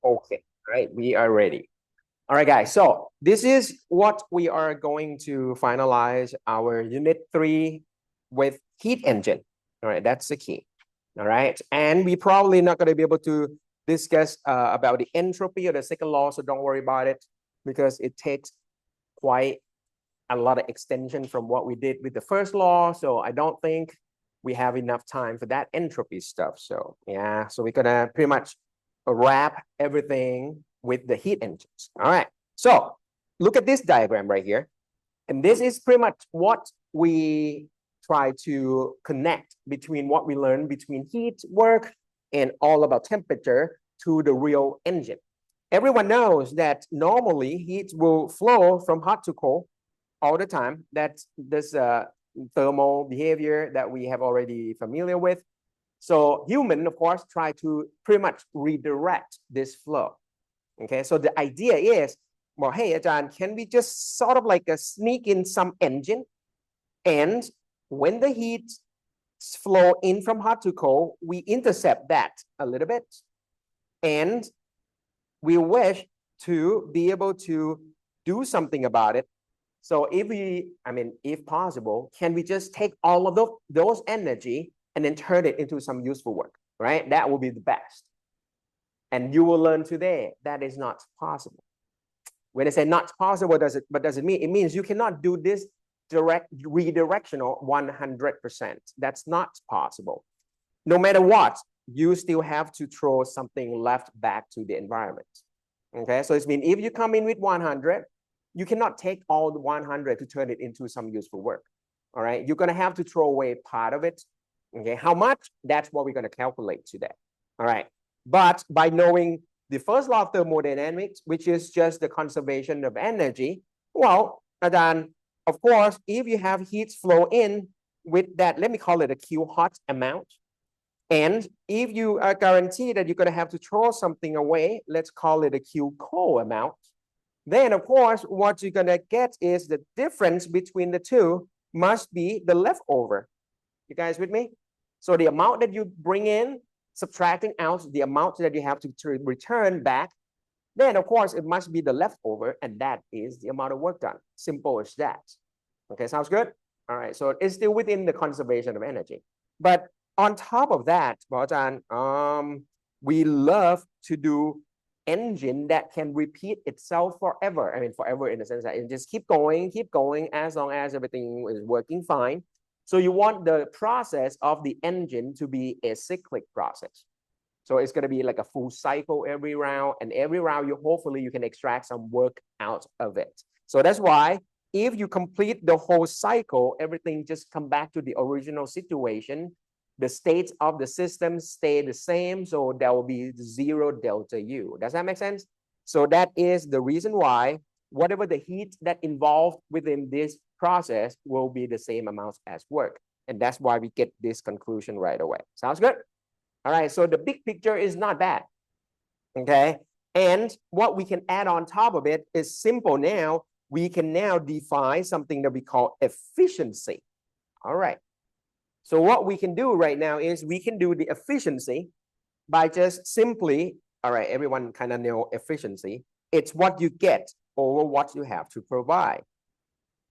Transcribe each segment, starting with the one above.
Okay, all right, we are ready. All right, guys. So this is what we are going to finalize our unit 3 with heat engine. All right, that's the key. All right, and we probably not going to be able to discuss about the entropy or the second law, so don't worry about it because it takes quite a lot of extension from what we did with the first law. So I don't think we have enough time for that entropy stuff. So yeah, so we're gonna pretty much wrap everything with the heat engines. All right. So look at this diagram right here. And this is pretty much what we try to connect between what we learned between heat work and all about temperature to the real engine. Everyone knows that normally heat will flow from hot to cold all the time. That's this thermal behavior that we have already familiar with. So human, of course, try to pretty much redirect this flow. Okay, so the idea is, well, hey, Ajahn, can we just sort of like sneak in some engine, and when the heat flow in from hot to cold, we intercept that a little bit, and we wish to be able to do something about it. So if we, if possible, can we just take all of those energy and then turn it into some useful work, right? That will be the best. And you will learn today that is not possible. When I say not possible, does it mean? It means you cannot do this direct redirectional 100%. That's not possible. No matter what, you still have to throw something left back to the environment. Okay, so it's mean if you come in with 100, you cannot take all the 100 to turn it into some useful work. All right, you're gonna have to throw away part of it. Okay, how much? That's what we're gonna calculate today. All right, but by knowing the first law of thermodynamics, which is just the conservation of energy, well, then of course, if you have heat flow in with that, let me call it a Q hot amount. And if you are guaranteed that you're going to have to throw something away, let's call it a Q cold amount. Then, of course, what you're going to get is the difference between the two must be the leftover. You guys with me? So the amount that you bring in, subtracting out the amount that you have to return back, then, of course, it must be the leftover, and that is the amount of work done. Simple as that. Okay, sounds good? All right, so it's still within the conservation of energy. But on top of that, we love to do engine that can repeat itself forever. I mean, forever in the sense that it just keep going as long as everything is working fine. So you want the process of the engine to be a cyclic process. So it's going to be like a full cycle every round, and every round hopefully you can extract some work out of it. So that's why if you complete the whole cycle, everything just come back to the original situation. The states of the system stay the same, so there will be zero delta U. Does that make sense? So that is the reason why whatever the heat that involved within this process will be the same amount as work. And that's why we get this conclusion right away. Sounds good? All right, so the big picture is not bad, okay? And what we can add on top of it is simple now. We can now define something that we call efficiency. All right, so what we can do right now is we can do the efficiency by just simply, all right, everyone kind of know efficiency. It's what you get over what you have to provide.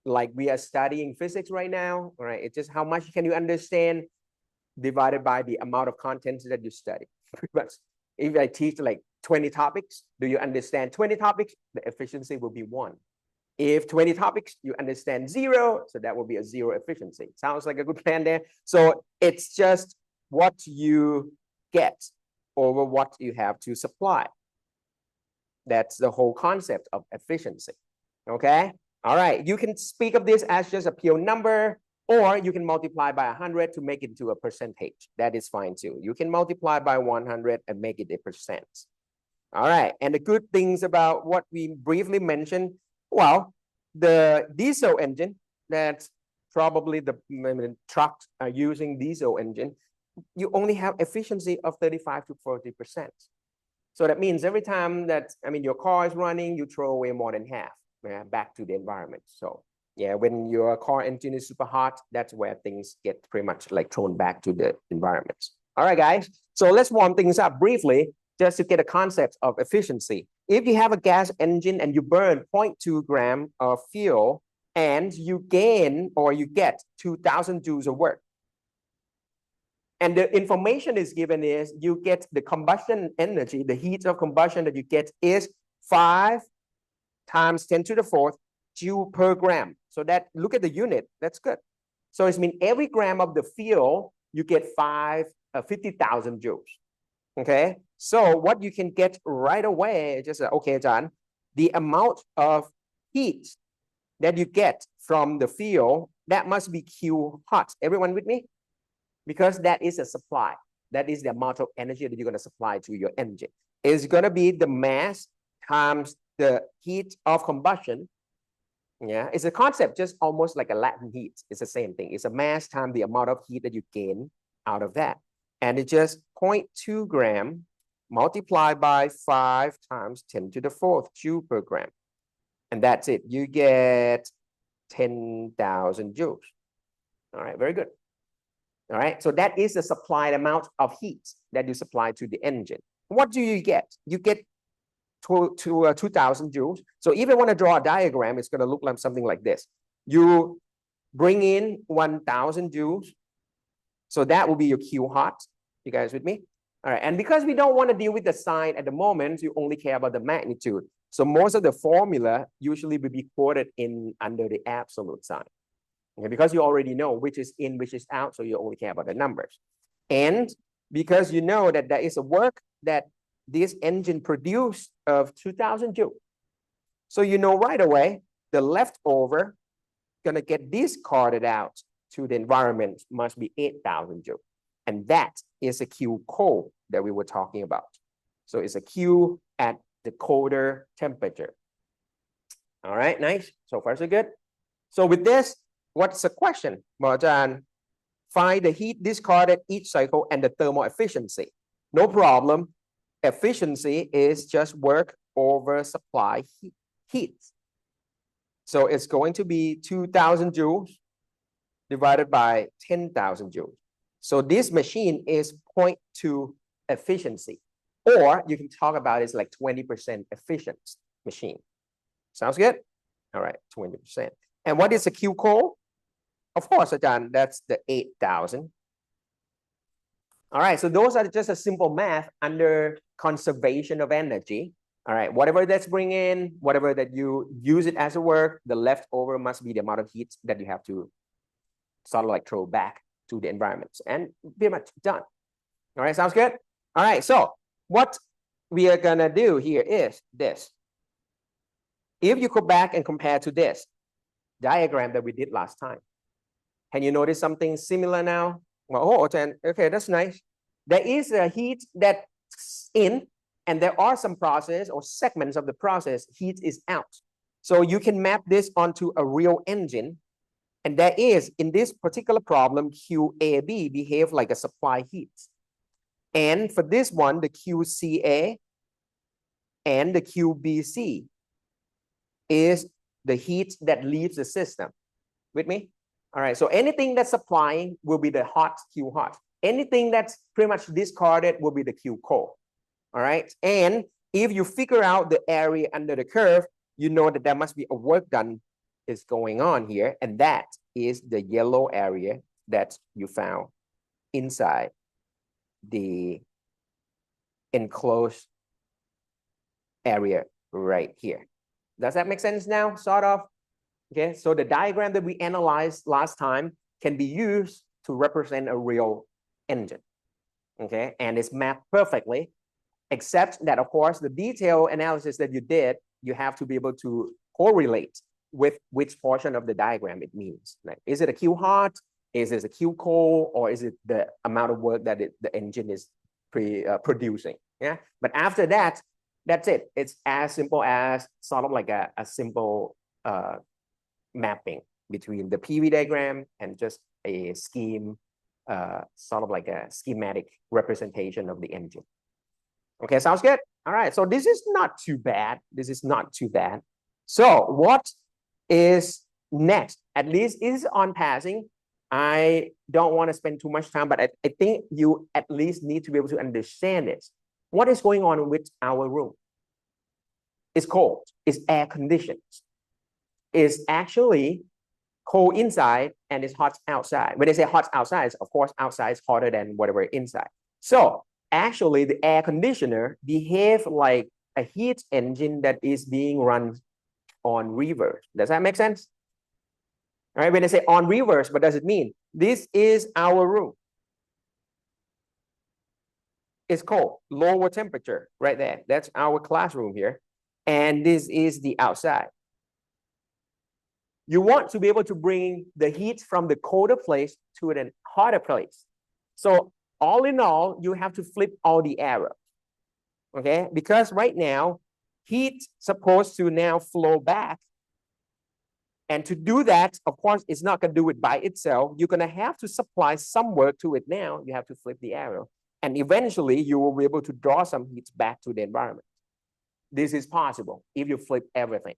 Like we are studying physics right now, all right? It's just how much can you understand divided by the amount of content that you study. If I teach like 20 topics, do you understand 20 topics? The efficiency will be 1. If 20 topics, you understand 0, so that will be a 0 efficiency. Sounds like a good plan there. So it's just what you get over what you have to supply. That's the whole concept of efficiency, okay? All right, you can speak of this as just a pure number, or you can multiply by 100 to make it into a percentage. That is fine too. You can multiply by 100 and make it a percent. All right, and the good things about what we briefly mentioned, well, the diesel engine that probably the trucks are using diesel engine, you only have efficiency of 35 to 40%. So that means every time that, your car is running, you throw away more than half back to the environment. So yeah, when your car engine is super hot, that's where things get pretty much like thrown back to the environment. All right, guys. So let's warm things up briefly. just to get a concept of efficiency. If you have a gas engine and you burn 0.2 gram of fuel and you gain or you get 2,000 joules of work, and the information is given is you get the combustion energy, the heat of combustion that you get is 5 times 10 to the fourth joule per gram. So that, look at the unit, that's good. So it means every gram of the fuel, you get 50,000 joules. Okay, so what you can get right away, just okay, John, the amount of heat that you get from the fuel, that must be Q hot. Everyone with me? Because that is a supply. That is the amount of energy that you're going to supply to your engine. It's going to be the mass times the heat of combustion. Yeah, it's a concept just almost like a latent heat. It's the same thing. It's a mass times the amount of heat that you gain out of that. And it's just 0.2 gram multiplied by 5 times 10 to the fourth joule per gram. And that's it. You get 10,000 joules. All right, very good. All right, so that is the supplied amount of heat that you supply to the engine. What do you get? You get 2,000 joules. So if you want to draw a diagram, it's going to look like something like this. You bring in 1,000 joules. So that will be your Q hot. You guys with me? All right, and because we don't want to deal with the sign at the moment, you only care about the magnitude. So most of the formula usually will be quoted in under the absolute sign. Okay, because you already know which is in, which is out, so you only care about the numbers. And because you know that there is a work that this engine produced of 2,000 joules. So you know right away, the leftover gonna get discarded out to the environment must be 8,000 joules. And that is a Q cold that we were talking about. So it's a Q at the colder temperature. All right, nice. So far, so good. So with this, what's the question? Marjan, find the heat discarded each cycle and the thermal efficiency. No problem. Efficiency is just work over supply heat. So it's going to be 2,000 joules divided by 10,000 joules. So this machine is 0.2 efficiency. Or you can talk about it's like 20% efficient machine. Sounds good? All right, 20%. And what is a Q cold? Of course, Ajahn, that's the 8,000. All right, so those are just a simple math under conservation of energy. All right, whatever that's bring in, whatever that you use it as a work, the leftover must be the amount of heat that you have to sort of like throw back to the environment. And pretty much done. All right, sounds good? All right, so what we are gonna do here is this. If you go back and compare to this diagram that we did last time, can you notice something similar now? Well, oh, okay, that's nice. There is a heat that's in, and there are some process or segments of the process, heat is out. So you can map this onto a real engine. And there is, in this particular problem, QAB behave like a supply heat. And for this one, the QCA and the QBC is the heat that leaves the system. With me? All right, so anything that's supplying will be the hot Q hot. Anything that's pretty much discarded will be the Q cold. All right, and if you figure out the area under the curve, you know that there must be a work done is going on here, and that is the yellow area that you found inside the enclosed area right here. Does that make sense now, sort of? Okay, so the diagram that we analyzed last time can be used to represent a real engine. Okay, and it's mapped perfectly, except that, of course, the detailed analysis that you did, you have to be able to correlate with which portion of the diagram it means. Like, is it a Q hot? Is it a Q cold? Or is it the amount of work that the engine is producing? Yeah, but after that, that's it. It's as simple as sort of like a simple mapping between the PV diagram and just a scheme, sort of like a schematic representation of the engine. Okay, sounds good? All right, so this is not too bad. This is not too bad. So what is next? At least is on passing. I don't want to spend too much time, but I think you at least need to be able to understand this. What is going on with our room? It's cold. It's air conditioned. It's actually cold inside and it's hot outside. When they say hot outside, of course, outside is hotter than whatever inside. So actually, the air conditioner behave like a heat engine that is being run on reverse. Does that make sense? All right, when they say on reverse, what does it mean? This is our room. It's cold, lower temperature right there. That's our classroom here. And this is the outside. You want to be able to bring the heat from the colder place to the hotter place. So all in all, you have to flip all the arrows. Okay, because right now, heat supposed to now flow back. And to do that, of course, it's not going to do it by itself. You're going to have to supply some work to it now. You have to flip the arrow. And eventually, you will be able to draw some heat back to the environment. This is possible if you flip everything.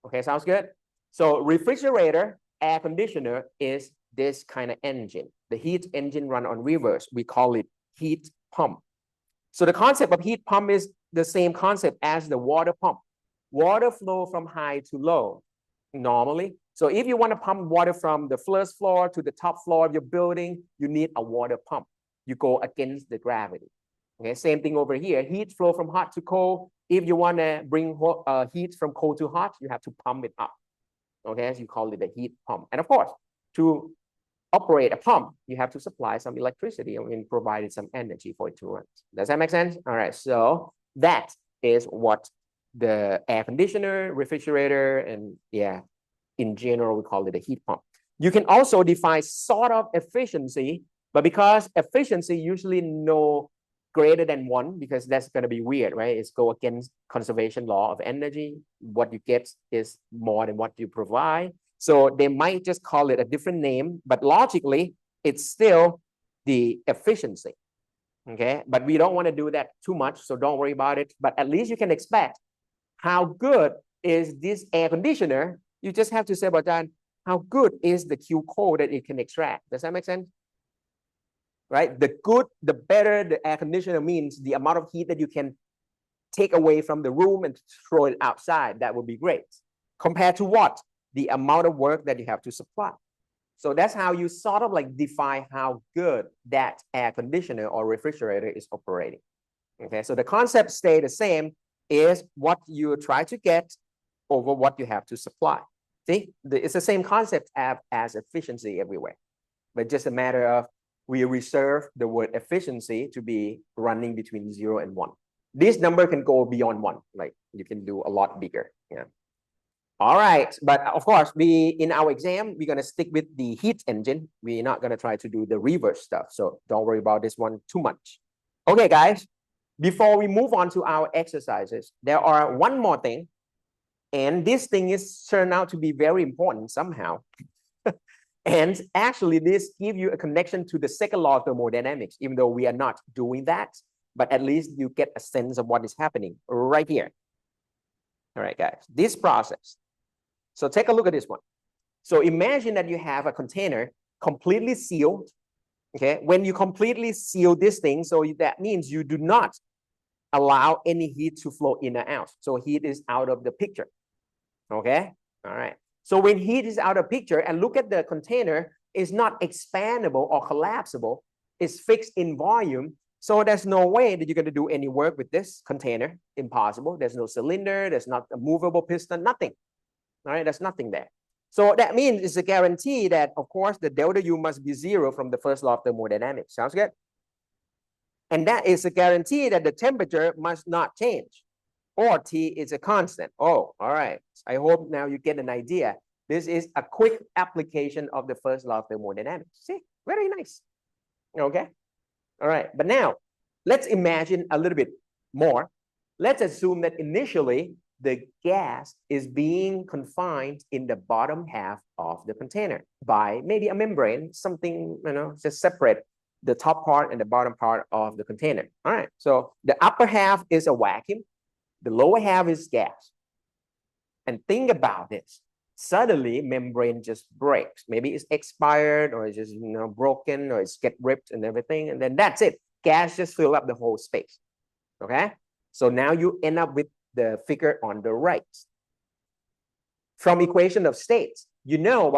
Okay, sounds good? So refrigerator, air conditioner is this kind of engine. The heat engine run on reverse. We call it heat pump. So the concept of heat pump is the same concept as the water pump. Water flow from high to low normally. So if you want to pump water from the first floor to the top floor of your building, you need a water pump. You go against the gravity. Okay, same thing over here. Heat flow from hot to cold. If you want to bring heat from cold to hot, you have to pump it up. Okay, so you call it a heat pump. And of course, to operate a pump, you have to supply some electricity and provide some energy for it to run. Does that make sense? All right, so that is what the air conditioner, refrigerator, and yeah, in general, we call it a heat pump. You can also define sort of efficiency, but because efficiency usually no greater than 1, because that's going to be weird, right? It's go against conservation law of energy. What you get is more than what you provide. So they might just call it a different name, but logically, it's still the efficiency. Okay, but we don't want to do that too much, so don't worry about it. But at least you can expect how good is this air conditioner. You just have to say about that, how good is the Q code that it can extract. Does that make sense? Right? The good, the better the air conditioner means the amount of heat that you can take away from the room and throw it outside. That would be great. Compared to what? The amount of work that you have to supply. So that's how you sort of like define how good that air conditioner or refrigerator is operating. Okay, so the concept stay the same, is what you try to get over what you have to supply. See, it's the same concept as efficiency everywhere, but just a matter of we reserve the word efficiency to be running between 0 and 1. This number can go beyond 1, like you can do a lot bigger. Yeah. All right, but of course, in our exam, we're gonna stick with the heat engine. We're not gonna try to do the reverse stuff, so don't worry about this one too much. Okay, guys, before we move on to our exercises, there are one more thing, and this thing is turned out to be very important somehow. And actually, this gives you a connection to the second law of thermodynamics, even though we are not doing that, but at least you get a sense of what is happening right here. All right, guys, this process. So take a look at this one. So imagine that you have a container completely sealed. Okay, when you completely seal this thing, so that means you do not allow any heat to flow in or out. So heat is out of the picture. Okay, all right. So when heat is out of picture, and look at the container, it's not expandable or collapsible. It's fixed in volume. So there's no way that you're going to do any work with this container. Impossible. There's no cylinder. There's not a movable piston. Nothing. All right, there's nothing there. So that means it's a guarantee that, of course, the delta U must be 0 from the first law of thermodynamics. Sounds good? And that is a guarantee that the temperature must not change, or T is a constant. Oh, all right. I hope now you get an idea. This is a quick application of the first law of thermodynamics. See, very nice. Okay. All right. But now let's imagine a little bit more. Let's assume that initially the gas is being confined in the bottom half of the container by maybe a membrane, something, just separate the top part and the bottom part of the container. All right. So the upper half is a vacuum. The lower half is gas. And think about this. Suddenly, membrane just breaks. Maybe it's expired, or it's just broken, or it's get ripped and everything. And then that's it. Gas just fill up the whole space. Okay, so now you end up with the figure on the right. From equation of states, you know,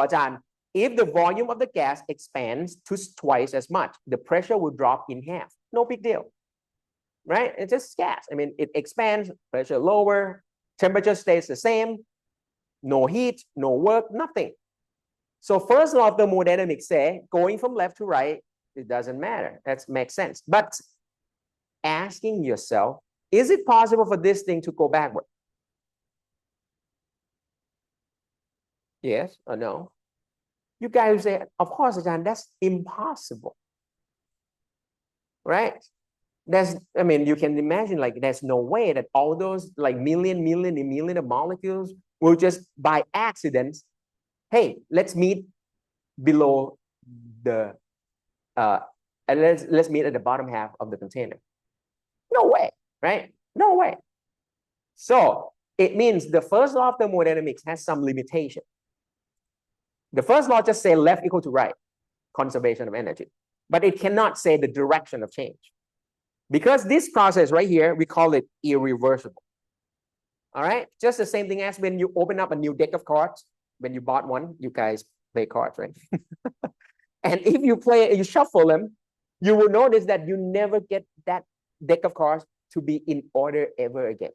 if the volume of the gas expands to twice as much, the pressure will drop in half. No big deal, right? It's just gas. I mean, it expands, pressure lower, temperature stays the same, no heat, no work, nothing. So first law of thermodynamics say going from left to right, it doesn't matter. That makes sense. But asking yourself, is it possible for this thing to go backward? Yes or no? You guys say, of course, Ajahn, that's impossible, right? I mean, you can imagine like there's no way that all those like million of molecules will just by accident, hey, let's meet below the, and let's meet at the bottom half of the container. No way, right? No way. So it means the first law of thermodynamics has some limitation. The first law just say left equal to right, conservation of energy, but it cannot say the direction of change. Because this process right here, we call it irreversible. All right, just the same thing as when you open up a new deck of cards. When you bought one, you guys play cards, right? And if you shuffle them, you will notice that you never get that deck of cards to be in order ever again.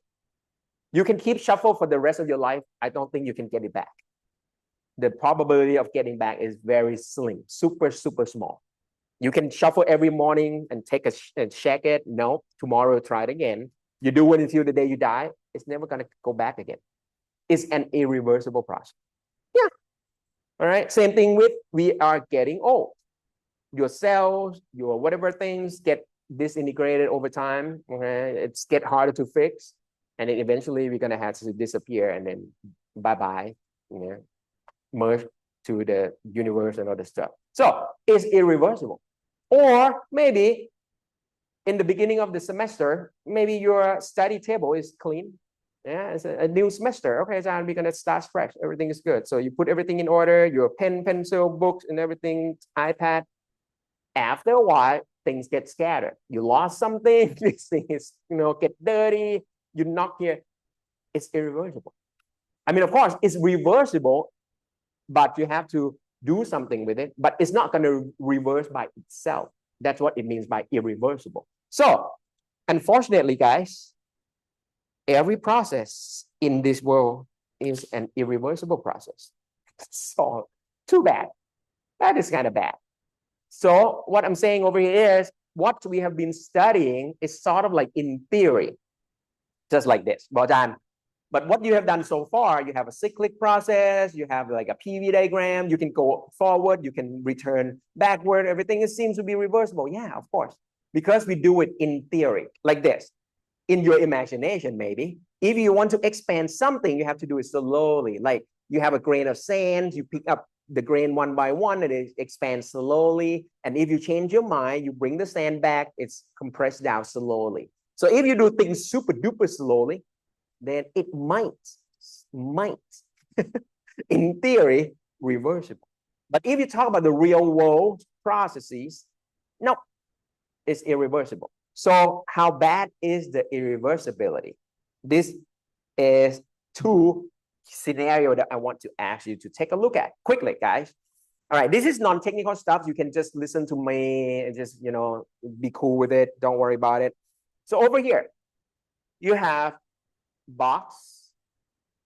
You can keep shuffle for the rest of your life. I don't think you can get it back. The probability of getting back is very slim, super small. You can shuffle every morning and take and check it. No, tomorrow try it again. You do it until the day you die. It's never going to go back again. It's an irreversible process. Yeah. All right. Same thing with we are getting old. Your cells, your whatever things get disintegrated over time. Okay? It's get harder to fix. And then eventually we're going to have to disappear and then bye-bye. You know, merge to the universe and other stuff. So it's irreversible. Or maybe in the beginning of the semester, maybe your study table is clean. Yeah, it's a new semester. Okay, so we're gonna start fresh. Everything is good. So you put everything in order, your pen, pencil, books, and everything, iPad. After a while, things get scattered. You lost something, this thing is, get dirty, you knock here. It's irreversible. I mean, of course, it's reversible, but you have to do something with it, but it's not going to reverse by itself. That's what it means by irreversible. So, unfortunately, guys, every process in this world is an irreversible process. So, too bad. That is kind of bad. So, what I'm saying over here is what we have been studying is sort of like in theory, just like this. But what you have done so far, you have a cyclic process, you have like a PV diagram, you can go forward, you can return backward, everything seems to be reversible. Yeah, of course, because we do it in theory, like this. In your imagination, maybe, if you want to expand something, you have to do it slowly. Like you have a grain of sand, you pick up the grain one by one, and it expands slowly. And if you change your mind, you bring the sand back, it's compressed down slowly. So if you do things super duper slowly, then it might, in theory, reversible. But if you talk about the real world processes, no, it's irreversible. So how bad is the irreversibility? This is two scenarios that I want to ask you to take a look at quickly, guys. All right, this is non-technical stuff. You can just listen to me and just, be cool with it. Don't worry about it. So over here, you have box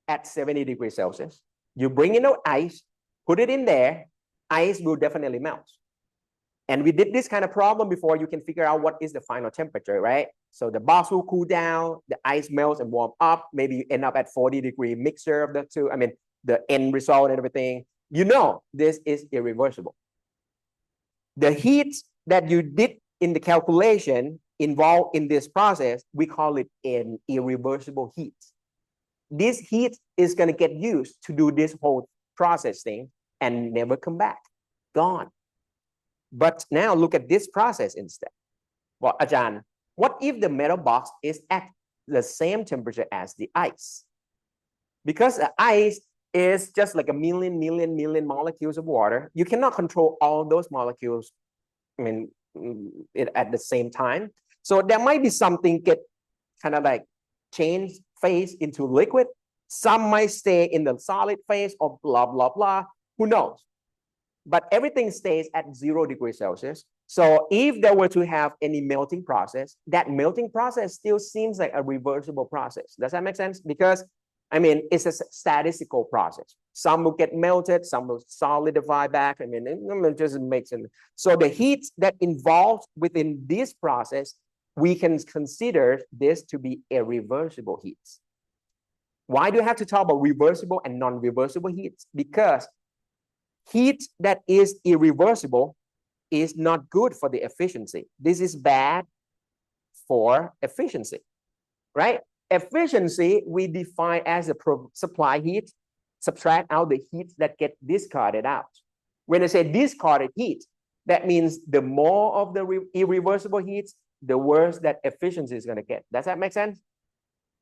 at 70 degrees Celsius. You bring in ice, put it in there, ice will definitely melt. And we did this kind of problem before. You can figure out what is the final temperature, right? So the box will cool down, the ice melts and warm up. Maybe you end up at 40-degree mixture of the two. I mean, the end result and everything. This is irreversible. The heat that you did in the calculation involved in this process, we call it an irreversible heat. This heat is going to get used to do this whole process thing and never come back. Gone. But now look at this process instead. Well, Ajahn, what if the metal box is at the same temperature as the ice? Because the ice is just like a million molecules of water. You cannot control all those molecules, at the same time. So there might be something get kind of like change phase into liquid. Some might stay in the solid phase or blah, blah, blah. Who knows? But everything stays at 0 degrees Celsius. So if there were to have any melting process, that melting process still seems like a reversible process. Does that make sense? Because, I mean, it's a statistical process. Some will get melted, some will solidify back. I mean, it just makes sense. So the heat that involved within this process, we can consider this to be a reversible heat. Why do you have to talk about reversible and non-reversible heats? Because heat that is irreversible is not good for the efficiency. This is bad for efficiency, right? Efficiency, we define as the supply heat, subtract out the heat that get discarded out. When I say discarded heat, that means the more of the irreversible heats, the worse that efficiency is going to get. Does that make sense?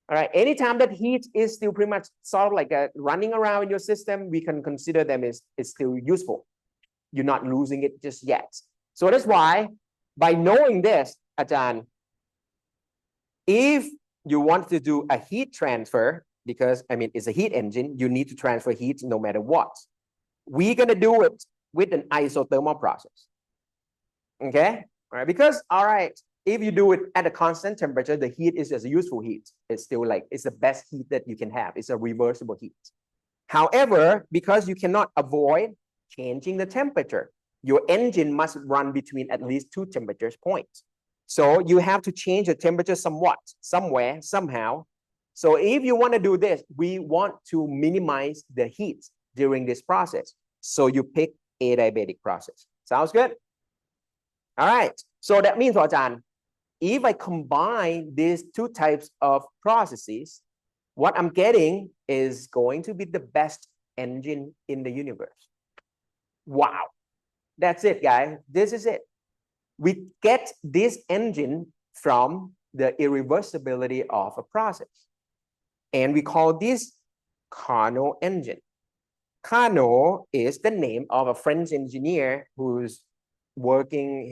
All right, anytime that heat is still pretty much sort of like running around in your system, we can consider them as still useful. You're not losing it just yet. So that's why, by knowing this, Ajahn, if you want to do a heat transfer, because I mean, it's a heat engine, you need to transfer heat no matter what. We're going to do it with an isothermal process. Okay, all right, because, all right, if you do it at a constant temperature, the heat is just a useful heat. It's still like, it's the best heat that you can have. It's a reversible heat. However, because you cannot avoid changing the temperature, your engine must run between at least 2 temperature points. So you have to change the temperature somewhat, somewhere, somehow. So if you want to do this, we want to minimize the heat during this process. So you pick adiabatic process. Sounds good? All right. So that means, Ajahn, if I combine these 2 types of processes, what I'm getting is going to be the best engine in the universe. Wow. That's it, guys. This is it. We get this engine from the irreversibility of a process. And we call this Carnot engine. Carnot is the name of a French engineer who's working,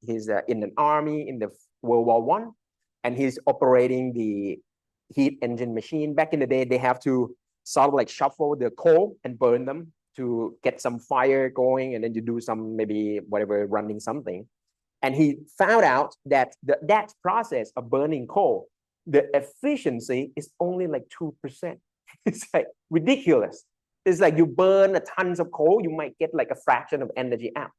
he's in an army in the World War I, and he's operating the heat engine machine. Back in the day, they have to sort of like shuffle the coal and burn them to get some fire going, and then you do some maybe whatever, running something. And he found out that that process of burning coal, the efficiency is only like 2%. It's like ridiculous. It's like you burn a tons of coal, you might get like a fraction of energy out.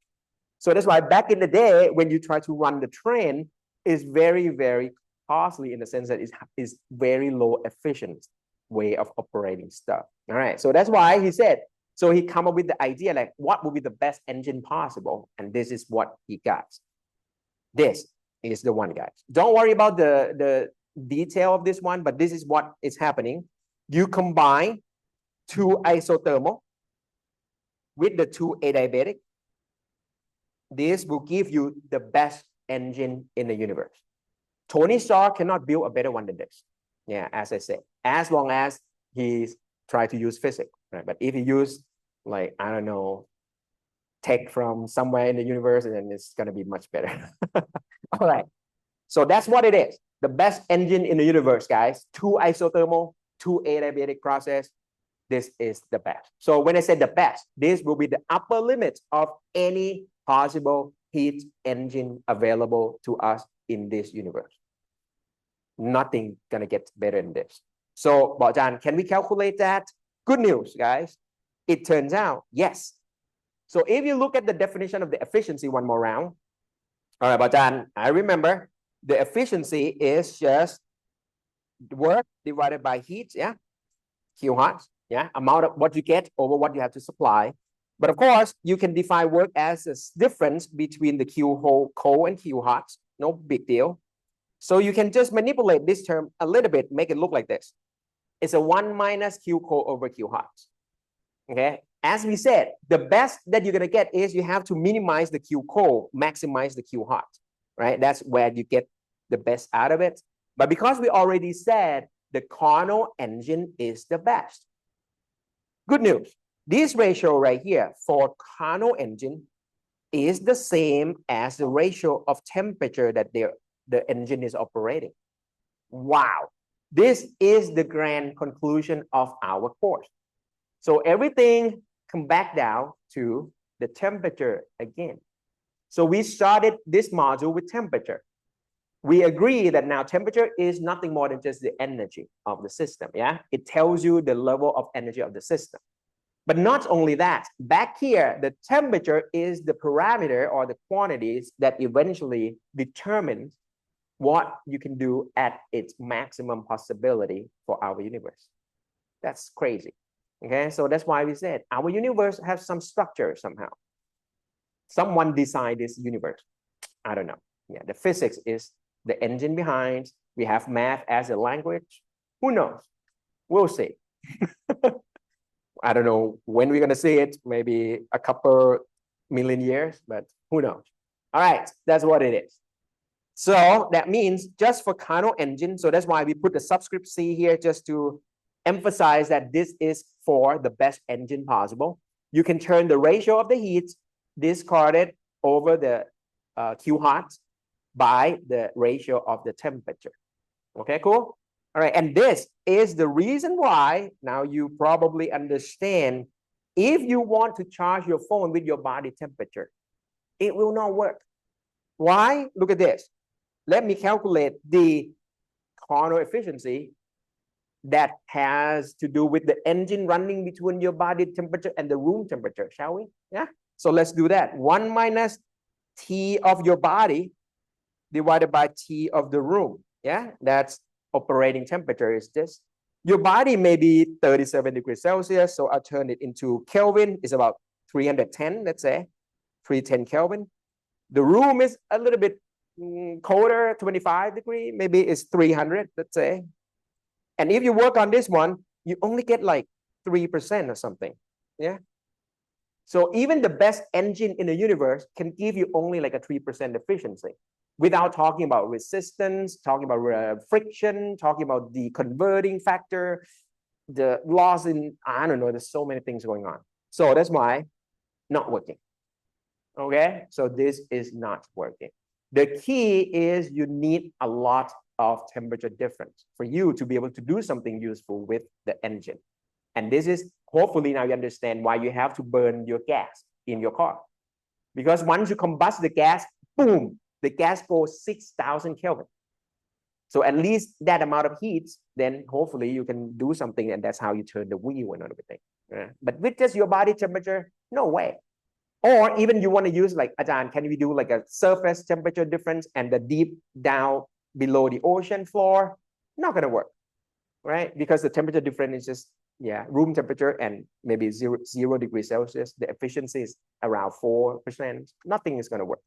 So that's why back in the day, when you try to run the train, it's very, very costly in the sense that it's very low efficient way of operating stuff. All right. So that's why he said, so he come up with the idea like what would be the best engine possible. And this is what he got. This is the one, guys. Don't worry about the detail of this one, but this is what is happening. You combine 2 isothermal with the 2 adiabatic. This will give you the best engine in the universe. Tony Stark cannot build a better one than this. Yeah, as I said, as long as he's trying to use physics, right? But if he use like, I don't know, tech from somewhere in the universe, then it's going to be much better. All right. So that's what it is. The best engine in the universe, guys. 2 isothermal, 2 adiabatic process. This is the best. So when I say the best, this will be the upper limit of any possible heat engine available to us in this universe. Nothing gonna get better than this. So, Bajan, can we calculate that? Good news, guys. It turns out, yes. So if you look at the definition of the efficiency one more round, all right, Bajan, I remember the efficiency is just work divided by heat, yeah, Q hot, yeah, amount of what you get over what you have to supply. But of course, you can define work as a difference between the Q cold and Q hot, no big deal. So you can just manipulate this term a little bit, make it look like this. It's a 1 minus Q cold over Q hot. Okay, as we said, the best that you're gonna get is you have to minimize the Q cold, maximize the Q hot, right? That's where you get the best out of it. But because we already said the Carnot engine is the best. Good news. This ratio right here for Carnot engine is the same as the ratio of temperature that the engine is operating. Wow. This is the grand conclusion of our course. So everything come back down to the temperature again. So we started this module with temperature. We agree that now temperature is nothing more than just the energy of the system. Yeah, it tells you the level of energy of the system. But not only that, back here, the temperature is the parameter or the quantities that eventually determine what you can do at its maximum possibility for our universe. That's crazy. Okay, so that's why we said our universe has some structure somehow. Someone designed this universe. I don't know. Yeah, the physics is the engine behind. We have math as a language. Who knows? We'll see. I don't know when we're going to see it, maybe a couple million years, but who knows? All right, that's what it is. So that means just for Carnot engine, so that's why we put the subscript C here just to emphasize that this is for the best engine possible. You can turn the ratio of the heat discarded over the Q hot by the ratio of the temperature. Okay, cool? All right, and this is the reason why now you probably understand if you want to charge your phone with your body temperature, it will not work. Why? Look at this. Let me calculate the Carnot efficiency that has to do with the engine running between your body temperature and the room temperature, shall we? Yeah. So let's do that. 1 minus T of your body divided by T of the room. Yeah, that's operating temperature is this. Your body may be 37 degrees Celsius, so I'll turn it into Kelvin. It's about 310, let's say, 310 Kelvin. The room is a little bit colder, 25 degree, maybe it's 300, let's say. And if you work on this one, you only get like 3% or something. Yeah. So even the best engine in the universe can give you only like a 3% efficiency without talking about resistance, talking about friction, talking about the converting factor, the loss in, I don't know, there's so many things going on. So that's why not working. Okay, so this is not working. The key is you need a lot of temperature difference for you to be able to do something useful with the engine. And this is hopefully now you understand why you have to burn your gas in your car. Because once you combust the gas, boom, the gas goes 6,000 Kelvin. So at least that amount of heat, then hopefully you can do something and that's how you turn the wheel and everything. Yeah. But with just your body temperature, no way. Or even you want to use like, Ajahn, can we do like a surface temperature difference and the deep down below the ocean floor? Not going to work, right? Because the temperature difference is just, yeah, room temperature and maybe zero degrees Celsius. The efficiency is around 4%. Nothing is going to work.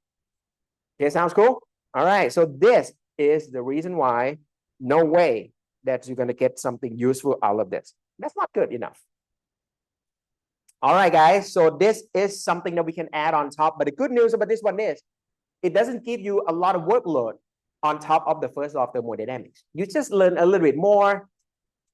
Okay, sounds cool? All right, so this is the reason why no way that you're going to get something useful out of this. That's not good enough. All right, guys, so this is something that we can add on top. But the good news about this one is it doesn't give you a lot of workload on top of the first law of thermodynamics. You just learn a little bit more.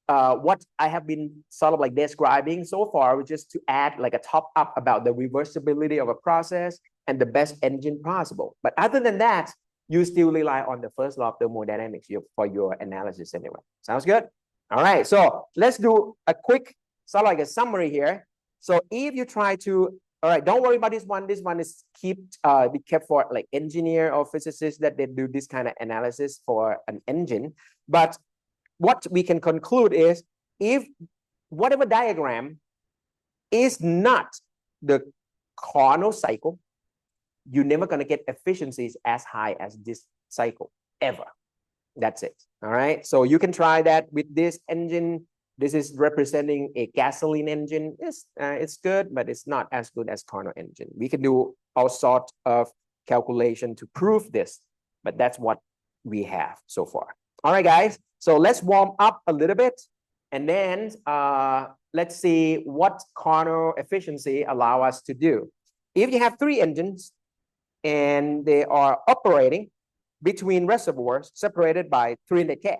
What I have been sort of like describing so far was just to add like a top up about the reversibility of a process and the best engine possible. But other than that, you still rely on the first law of thermodynamics for your analysis anyway. Sounds good? All right, so let's do a quick sort of like a summary here. So if you try to, all right, don't worry about this one. This one is be kept for like engineer or physicists that they do this kind of analysis for an engine. But what we can conclude is if whatever diagram is not the Carnot cycle, you're never going to get efficiencies as high as this cycle ever. That's it. All right. So you can try that with this engine. This is representing a gasoline engine. It's good, but it's not as good as Carnot engine. We can do all sorts of calculation to prove this, but that's what we have so far. All right, guys. So let's warm up a little bit, and then let's see what Carnot efficiency allow us to do. If you have 3 engines and they are operating between reservoirs separated by 300K,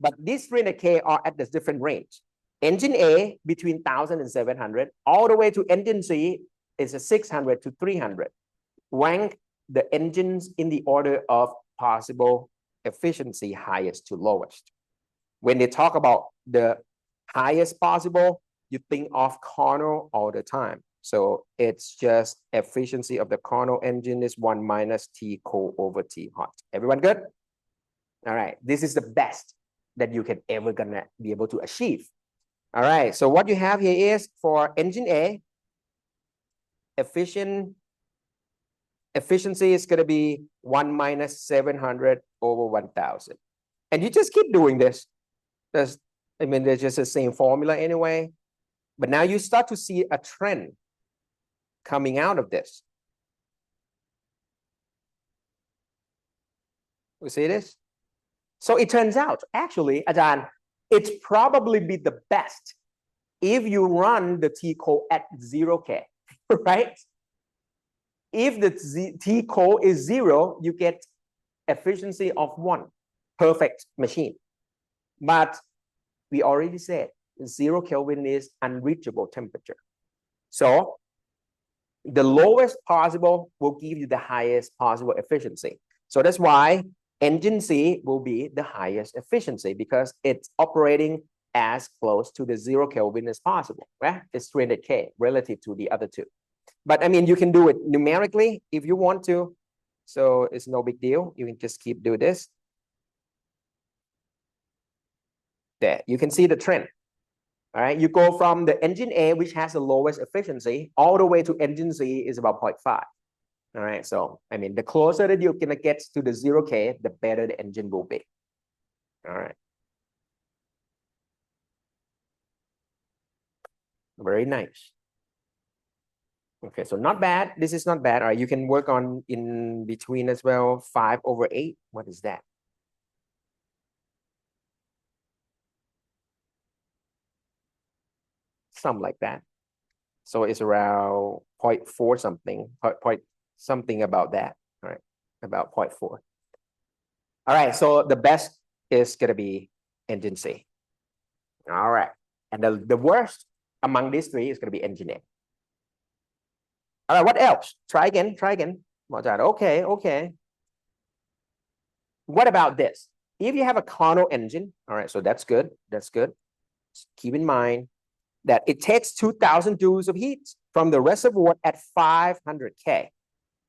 but these 300K are at this different range. Engine A between 1,000 and 700, all the way to engine C is a 600 to 300. Rank the engines in the order of possible efficiency highest to lowest. When they talk about the highest possible, you think of Carnot all the time. So it's just efficiency of the Carnot engine is 1 minus T cold over T hot. Everyone good? All right, this is the best that you can ever gonna be able to achieve. All right, so what you have here is for engine A, efficiency is gonna be 1 minus 700 over 1000. And you just keep doing this. There's just the same formula anyway. But now you start to see a trend coming out of this. You see this? So it turns out, actually, Ajahn, it's probably be the best if you run the T code at 0K, right? If the T code is 0, you get efficiency of 1. Perfect machine. But we already said 0 Kelvin is unreachable temperature. So the lowest possible will give you the highest possible efficiency. So that's why engine C will be the highest efficiency because it's operating as close to the 0 Kelvin as possible, right? It's 300K relative to the other two. But you can do it numerically if you want to. So it's no big deal. You can just keep doing this. There, you can see the trend. All right, you go from the engine A, which has the lowest efficiency, all the way to engine C is about 0.5. All right, so the closer that you're gonna get to the 0K, the better the engine will be. All right. Very nice. Okay, so not bad. This is not bad. All right, you can work on in between as well. 5/8. What is that? Something like that. So it's around 0.4 something, point something about that. All right, about 0.4. All right, so the best is gonna be engine C. All right, and the worst among these three is gonna be engine A. All right, what else? Try again. Okay. What about this? If you have a Carnot engine, all right, so that's good. Just keep in mind that it takes 2000 joules of heat from the reservoir at 500K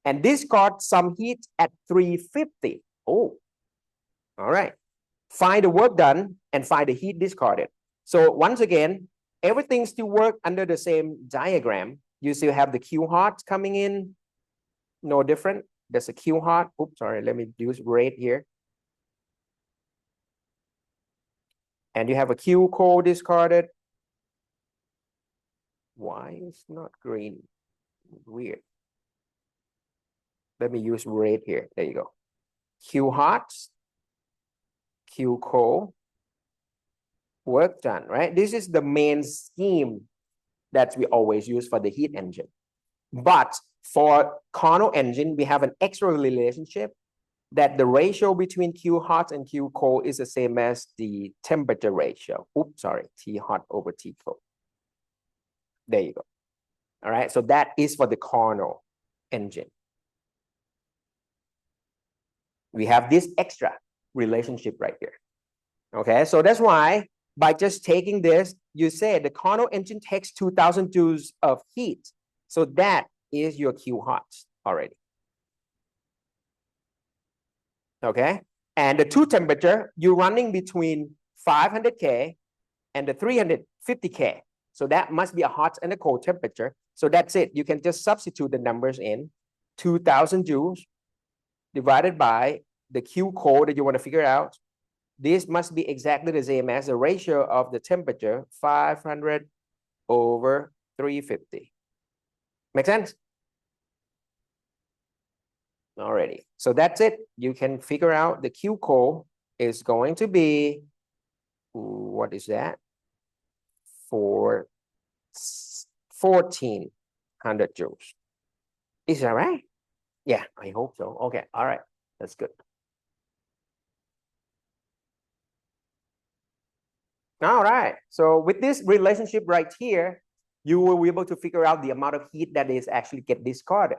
and discards some heat at 350. Oh, all right. Find the work done and find the heat discarded. So once again, everything still works under the same diagram. You still have the Q hot coming in, no different. There's a Q hot. Oops, sorry, let me use red here. And you have a Q cold discarded. Why is not green? Weird. Let me use red here. There you go. Q hot, Q cold, work done, right? This is the main scheme that we always use for the heat engine. But for Carnot engine, we have an extra relationship that the ratio between Q hot and Q cold is the same as the temperature ratio. Oops, sorry, T hot over T cold. There you go. All right, so that is for the Carnot engine. We have this extra relationship right here. Okay, so that's why by just taking this, you say the Carnot engine takes 2000 joules of heat. So that is your Q hot already. Okay, and the two temperature, you're running between 500K and the 350K. So that must be a hot and a cold temperature. So that's it. You can just substitute the numbers in 2000 joules divided by the Q cold that you want to figure out. This must be exactly the same as the ratio of the temperature, 500 over 350. Make sense? Alrighty. So that's it. You can figure out the Q cold is going to be, what is that? For 1400 joules. Is that right? Yeah, I hope so. Okay, all right, that's good. All right, so with this relationship right here, you will be able to figure out the amount of heat that is actually get discarded.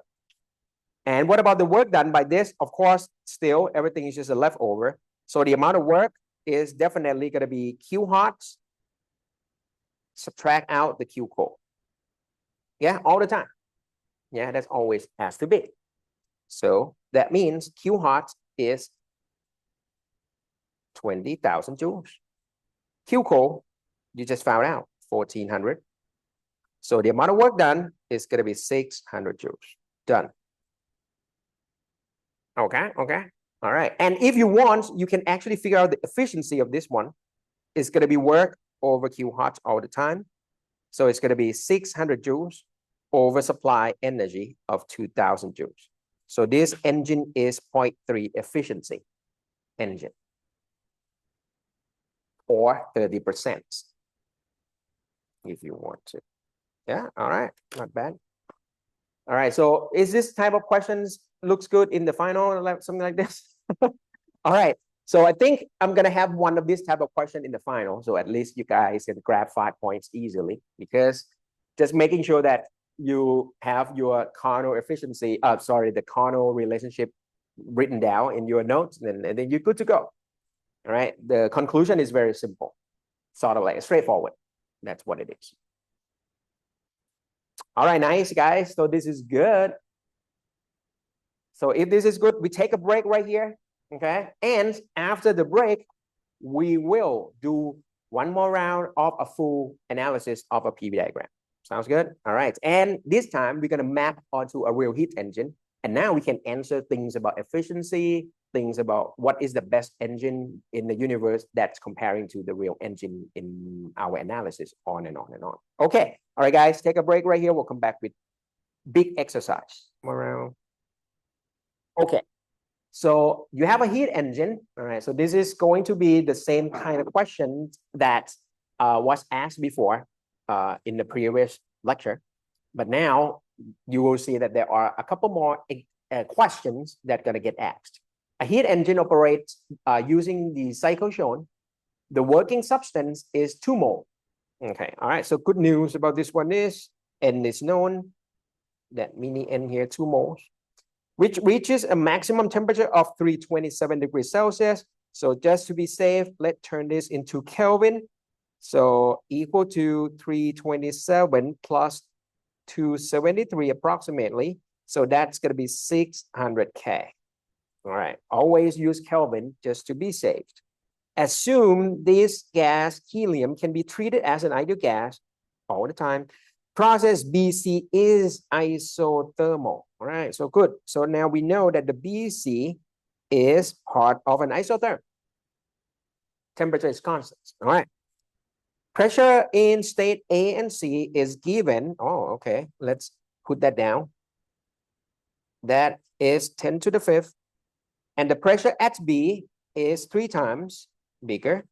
And what about the work done by this? Of course, still everything is just a leftover. So the amount of work is definitely going to be Q hot, subtract out the Q cold. Yeah, all the time. Yeah, that's always has to be. So that means Q hot is 20,000 joules. Q cold, you just found out, 1,400. So the amount of work done is going to be 600 joules. Done. Okay, okay. All right. And if you want, you can actually figure out the efficiency of this one. It's going to be work over Q hot all the time. So it's going to be 600 joules over supply energy of 2,000 joules. So this engine is 0.3 efficiency engine, or 30% if you want to. Yeah, all right, not bad. All right, so is this type of questions looks good in the final, something like this? All right, so I think I'm gonna have one of this type of question in the final, so at least you guys can grab 5 points easily, because just making sure that you have your Carnot efficiency, the Carnot relationship written down in your notes, and then you're good to go. All right, the conclusion is very simple, sort of like straightforward. That's what it is. All right, nice guys. So this is good. So if this is good, we take a break right here. Okay. And after the break, we will do one more round of a full analysis of a PV diagram. Sounds good? All right. And this time we're going to map onto a real heat engine. And now we can answer things about efficiency, things about what is the best engine in the universe that's comparing to the real engine in our analysis, on and on and on. Okay. All right, guys, take a break right here. We'll come back with big exercise. Around. Okay. So you have a heat engine. All right. So this is going to be the same kind of question that was asked before in the previous lecture. But now you will see that there are a couple more questions that are going to get asked. A heat engine operates using the cycle shown. The working substance is 2 mole. Okay, all right. So good news about this one is N is known. That mini N here, 2 moles, which reaches a maximum temperature of 327 degrees Celsius. So just to be safe, let's turn this into Kelvin. So equal to 327 plus 273 approximately. So that's going to be 600K. All right. Always use Kelvin just to be safe. Assume this gas, helium, can be treated as an ideal gas all the time. Process BC is isothermal. All right. So good. So now we know that the BC is part of an isotherm. Temperature is constant. All right. Pressure in state A and C is given. Oh, okay. Let's put that down. That is 10 to the 5th. And the pressure at B is 3 times bigger.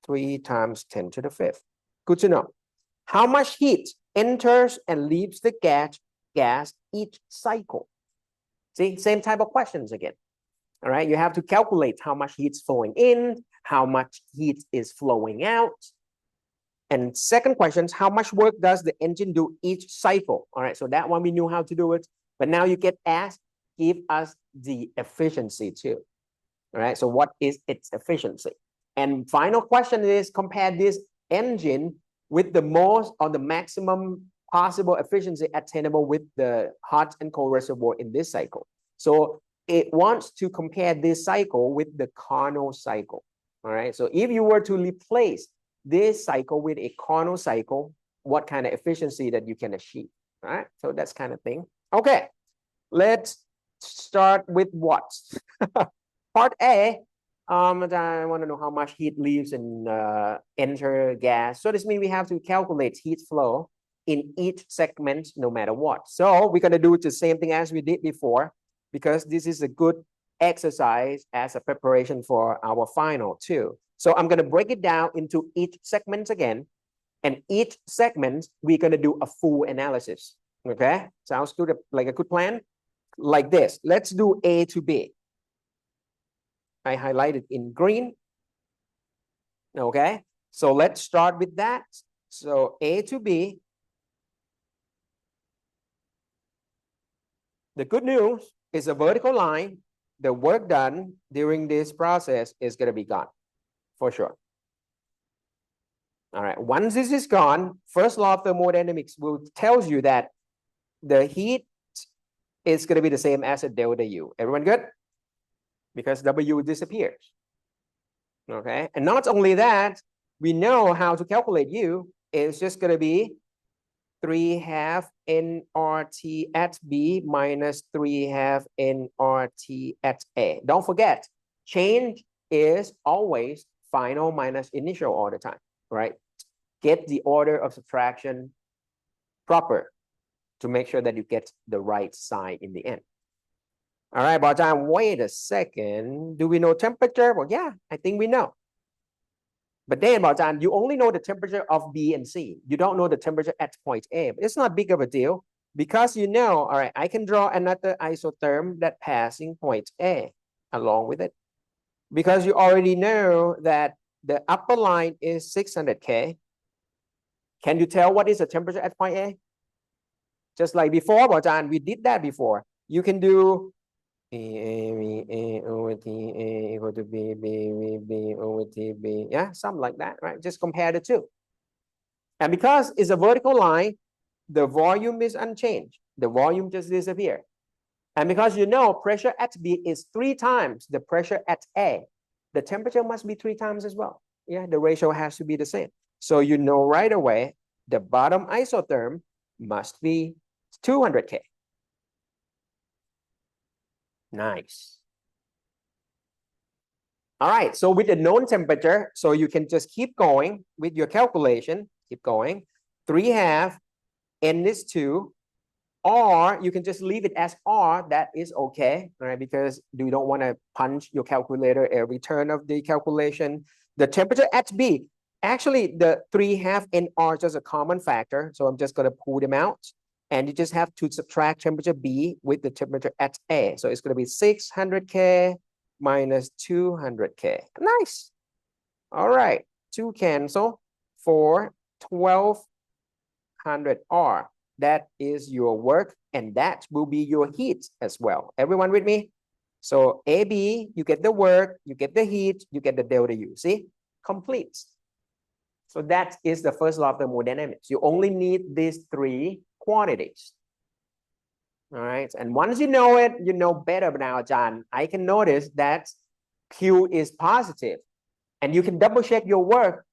3 times 10 to the 5th. Good to know. How much heat enters and leaves the gas each cycle? See, same type of questions again. All right. You have to calculate how much heat is flowing in, how much heat is flowing out. And second question is, how much work does the engine do each cycle? All right, so that one we knew how to do it. But now you get asked, give us the efficiency too. All right, so what is its efficiency? And final question is, compare this engine with the most or the maximum possible efficiency attainable with the hot and cold reservoir in this cycle. So it wants to compare this cycle with the Carnot cycle. All right, so if you were to replace this cycle with a Carnot cycle, what kind of efficiency that you can achieve? All right, so that's kind of thing. Okay, let's start with what? Part A, I want to know how much heat leaves and enter gas. So this means we have to calculate heat flow in each segment no matter what. So we're going to do the same thing as we did before, because this is a good exercise as a preparation for our final too. So I'm going to break it down into each segment again. And each segment, we're going to do a full analysis. Okay? Sounds good, like a good plan? Like this. Let's do A to B. I highlighted in green. Okay? So let's start with that. So A to B. The good news is a vertical line the work done during this process is going to be gone for sure. All right, once this is gone, first law of thermodynamics will tells you that the heat is going to be the same as a delta U. Everyone good? Because W disappears. Okay, and not only that, we know how to calculate U. It's just going to be 3/2 nRT at B minus 3/2 nRT at A. Don't forget, change is always final minus initial all the time, right? Get the order of subtraction proper to make sure that you get the right sign in the end. All right, Bajan, wait a second. Do we know temperature? Well, yeah, I think we know. But then, Bajan, you only know the temperature of B and C. You don't know the temperature at point A. But it's not big of a deal because you know, all right, I can draw another isotherm that passing point A along with it. Because you already know that the upper line is 600 K. Can you tell what is the temperature at point A? Just like before, Bajan, we did that before. You can do A over T A equal to B over T B. Yeah, something like that, right? Just compare the two. And because it's a vertical line, the volume is unchanged. The volume just disappears. And because you know pressure at B is 3 times the pressure at A, the temperature must be 3 times as well. Yeah, the ratio has to be the same. So you know right away, the bottom isotherm must be 200 K. Nice. All right, so with the known temperature, so you can just keep going with your calculation, keep going. 3/2, N is 2, or you can just leave it as R, that is okay, right? Because you don't want to punch your calculator every turn of the calculation. The temperature at B, actually the 3/2 and R is just a common factor, so I'm just going to pull them out. And you just have to subtract temperature B with the temperature at A. So it's going to be 600 K minus 200 K. Nice. All right, 2 cancel for 1200 R. That is your work, and that will be your heat as well. Everyone with me? So AB, you get the work, you get the heat, you get the delta U. See? Complete. So that is the first law of thermodynamics. You only need these 3 quantities. All right. And once you know it, you know better now, John. I can notice that Q is positive. And you can double check your work.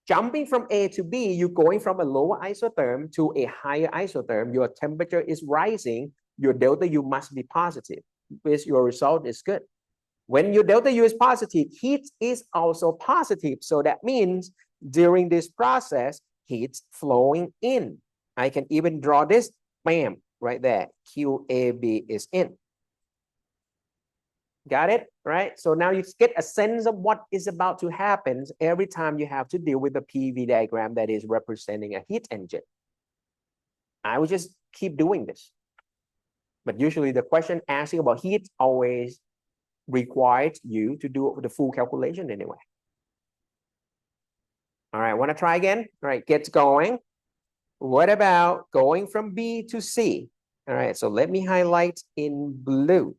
Jumping from A to B, you're going from a lower isotherm to a higher isotherm. Your temperature is rising. Your delta U must be positive, because your result is good. When your delta U is positive, heat is also positive. So that means during this process, heat's flowing in. I can even draw this, bam, right there. QAB is in. Got it? Right? So now you get a sense of what is about to happen every time you have to deal with a PV diagram that is representing a heat engine. I will just keep doing this. But usually the question asking about heat always requires you to do the full calculation anyway. All right, want to try again? All right, get going. What about going from B to C? All right, so let me highlight in blue.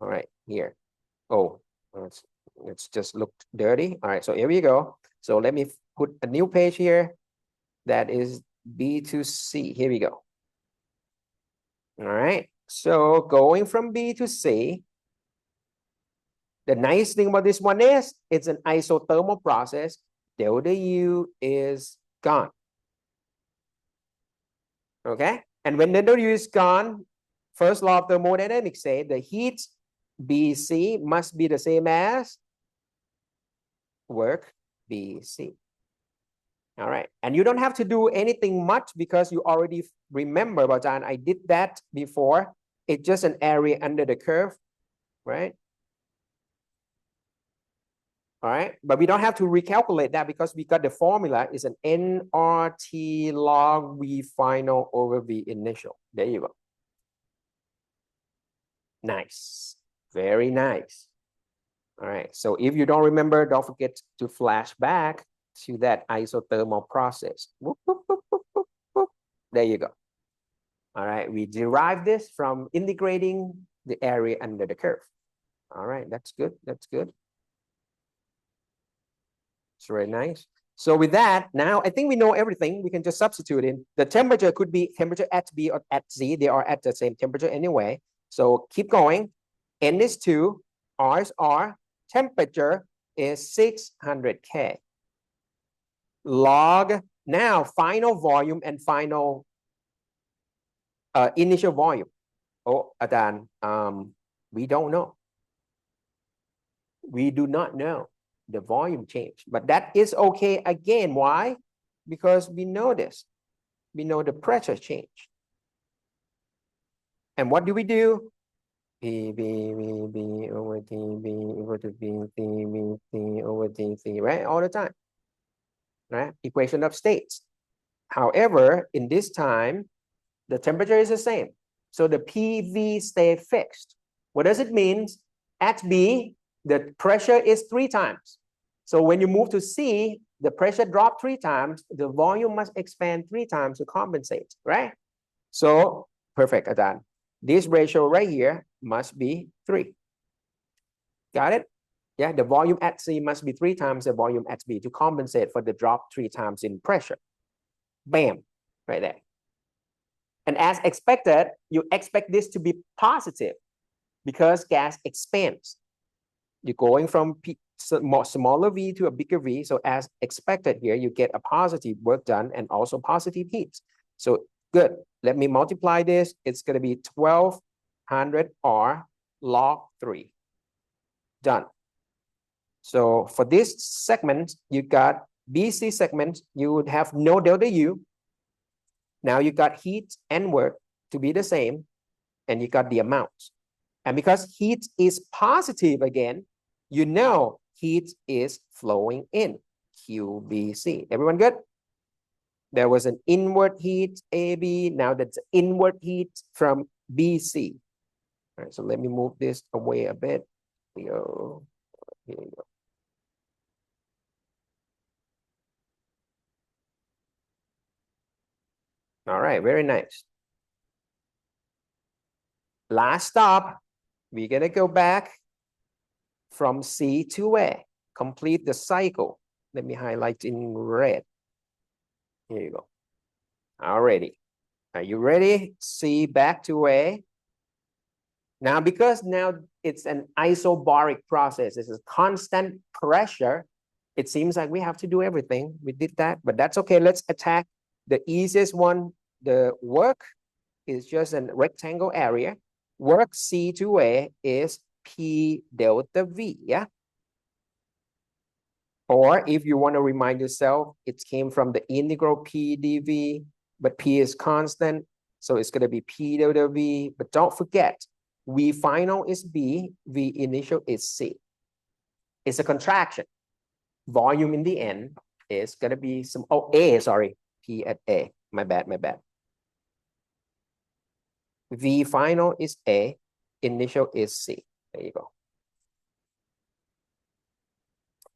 All right, here. Oh, it's just looked dirty. All right, so here we go. So let me put a new page here. That is B to C. Here we go. All right, so going from B to C. The nice thing about this one is it's an isothermal process. Delta U is gone. Okay, and when delta U is gone, first law of thermodynamics say the heat BC must be the same as work BC. All right, and you don't have to do anything much because you already remember, Bajan, I did that before. It's just an area under the curve, right? All right, but we don't have to recalculate that because we got the formula is an nRT log V final over V initial. There you go. Nice, very nice. All right, so if you don't remember, don't forget to flash back to that isothermal process. Whoop, whoop, whoop, whoop, whoop, whoop. There you go. All right, we derive this from integrating the area under the curve. All right, that's good. That's good. It's very nice. So with that, now I think we know everything. We can just substitute in. The temperature could be temperature at B or at Z. They are at the same temperature anyway. So keep going. N is 2, R is R. Temperature is 600 K. Log, now final volume and final initial volume. Oh, Adan, we don't know. We do not know the volume change, but that is okay again. Why? Because we know this. We know the pressure change. And what do we do? P, B, B, B over T, B equal to B, T, B, T over T, C, right? All the time, right? Equation of states. However, in this time, the temperature is the same. So the PV stay fixed. What does it mean? At B, the pressure is 3 times. So when you move to C, the pressure dropped 3 times. The volume must expand 3 times to compensate, right? So perfect, Adan. This ratio right here must be 3. Got it? Yeah, the volume at C must be 3 times the volume at B to compensate for the drop 3 times in pressure. Bam, right there. And as expected, you expect this to be positive because gas expands. You're going from smaller V to a bigger V. So as expected here, you get a positive work done and also positive heat. So good. Let me multiply this. It's going to be 1200 R log 3. Done. So for this segment, you got BC segment, you would have no delta U. Now you got heat and work to be the same, and you got the amount. And because heat is positive again, you know heat is flowing in, QBC. Everyone good? There was an inward heat, AB. Now that's inward heat from BC. All right, so let me move this away a bit. Here we go. Here we go. All right, very nice. Last stop, we're gonna go back from C to A, complete the cycle. Let me highlight in red. Here you go. Alrighty. Are you ready? C back to A. Now, because now it's an isobaric process, it's a constant pressure, it seems like we have to do everything. We did that, but that's okay. Let's attack the easiest one. The work is just a rectangle area. Work C to A is P delta V, yeah? Or if you want to remind yourself, it came from the integral P dV, but P is constant, so it's going to be P delta V. But don't forget, V final is B, V initial is C. It's a contraction. Volume in the end is going to be some, oh, A, sorry, P at A. My bad, my bad. V final is A, initial is C. There you go.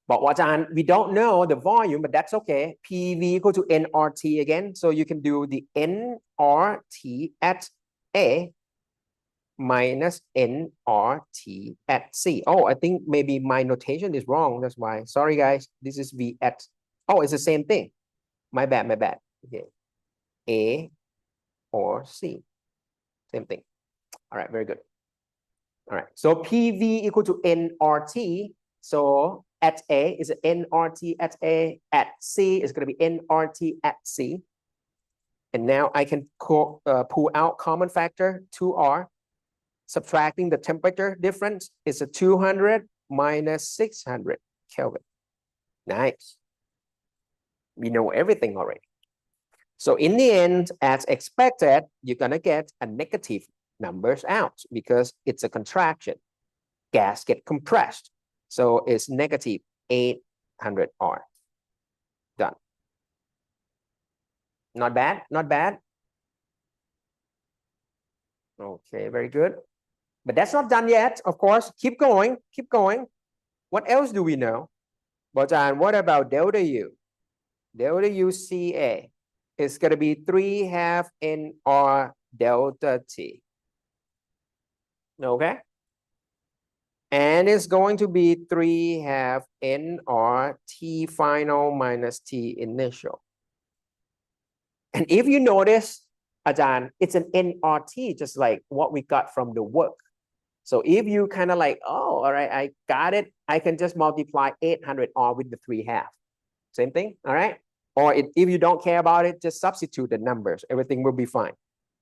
But what we don't know the volume, but that's okay. PV equal to nRT again. So you can do the nRT at A minus nRT at C. Oh, I think maybe my notation is wrong. That's why. Sorry, guys. This is V at. Oh, it's the same thing. My bad, my bad. Okay. A or C. Same thing. All right, very good. All right. So PV equal to nRT. So at A is nRT at A, at C is going to be nRT at C. And now I can pull out common factor 2R. Subtracting the temperature difference is a 200 minus 600 Kelvin. Nice. We know everything already. So in the end, as expected, you're going to get a negative numbers out because it's a contraction. Gas get compressed. So it's negative 800 R. Done. Not bad, not bad. Okay, very good. But that's not done yet, of course. Keep going, keep going. What else do we know? But what about delta U? Delta U CA is going to be 3/2 NR delta T. Okay? And it's going to be 3/2 NR T final minus T initial. And if you notice, Ajahn, it's an NRT, just like what we got from the work. So if you kind of like, oh, all right, I got it, I can just multiply 800R with the 3/2. Same thing, all right? Or if you don't care about it, just substitute the numbers. Everything will be fine.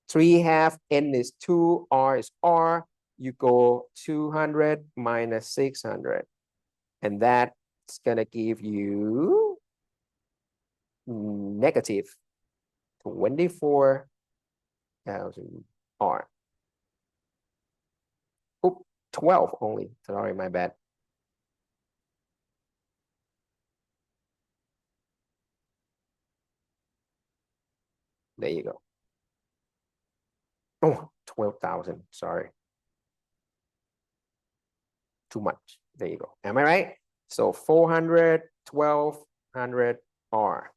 3/2, N is 2, R is R. You go 200 minus 600. And that's going to give you negative 24,000 R. Oop, 12 only. Sorry, my bad. There you go. Oh, 12,000. Sorry. Too much. There you go. Am I right? So 400, 1200 R.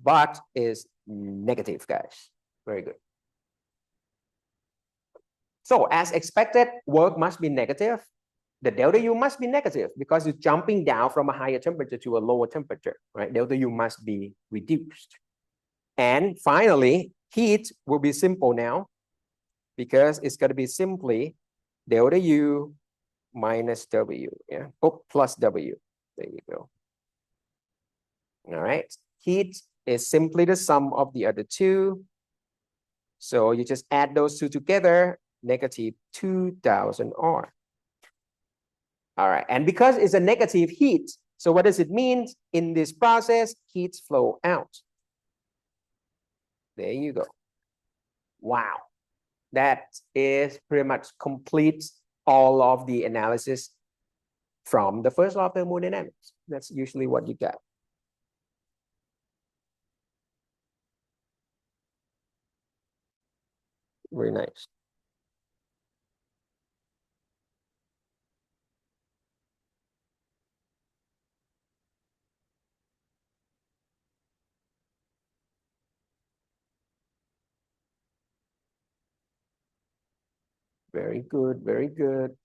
But is negative, guys. Very good. So as expected, work must be negative. The delta U must be negative because you're jumping down from a higher temperature to a lower temperature, right? Delta U must be reduced. And finally, heat will be simple now because it's going to be simply delta U minus W, yeah, oh, plus W. There you go. All right. Heat is simply the sum of the other two. So you just add those two together, negative 2,000 R. All right. And because it's a negative heat, so what does it mean? In this process, heats flow out. There you go. Wow. That is pretty much complete all of the analysis from the first law of thermodynamics. That's usually what you get. Very nice. Very good, very good.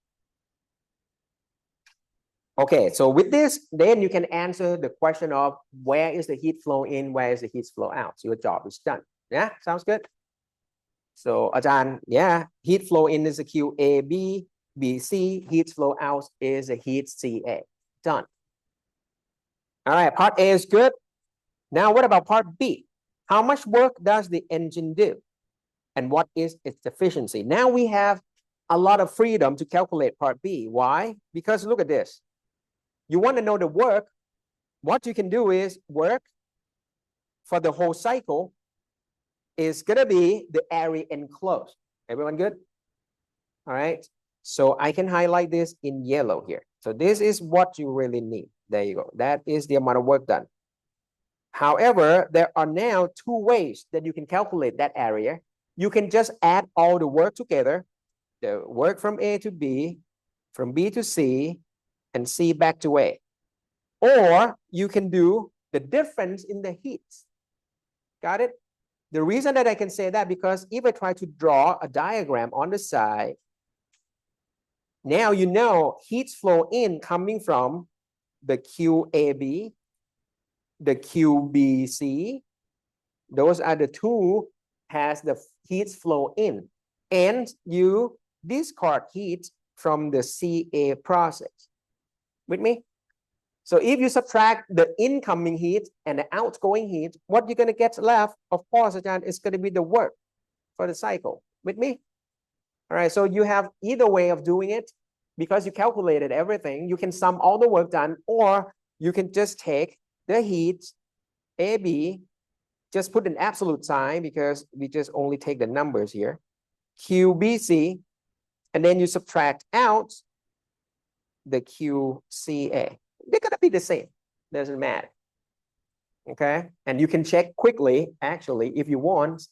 Okay, so with this, then you can answer the question of where is the heat flow in, where is the heat flow out. So your job is done. Yeah, sounds good. So Ajahn, yeah, heat flow in is a QAB, BC, heat flow out is a heat CA. Done. All right, part A is good. Now what about part B? How much work does the engine do? And what is its efficiency? Now we have a lot of freedom to calculate part B. Why? Because look at this. You want to know the work. What you can do is work for the whole cycle is going to be the area enclosed. Everyone good? All right. So I can highlight this in yellow here. So this is what you really need. There you go. That is the amount of work done. However, there are now two ways that you can calculate that area. You can just add all the work together, the work from A to B, from B to C, and C back to A. Or you can do the difference in the heat. Got it? The reason that I can say that because if I try to draw a diagram on the side, now you know heat flow in coming from the QAB, the QBC. Those are the two has the heat flow in. And you discard heat from the CA process. With me? So if you subtract the incoming heat and the outgoing heat, what you're going to get left, of course, Ajahn, is going to be the work for the cycle. With me? All right, so you have either way of doing it. Because you calculated everything, you can sum all the work done, or you can just take the heat, AB, just put an absolute sign because we just only take the numbers here, QBC, and then you subtract out the QCA. They're going to be the same. Doesn't matter. Okay. And you can check quickly, actually, if you want.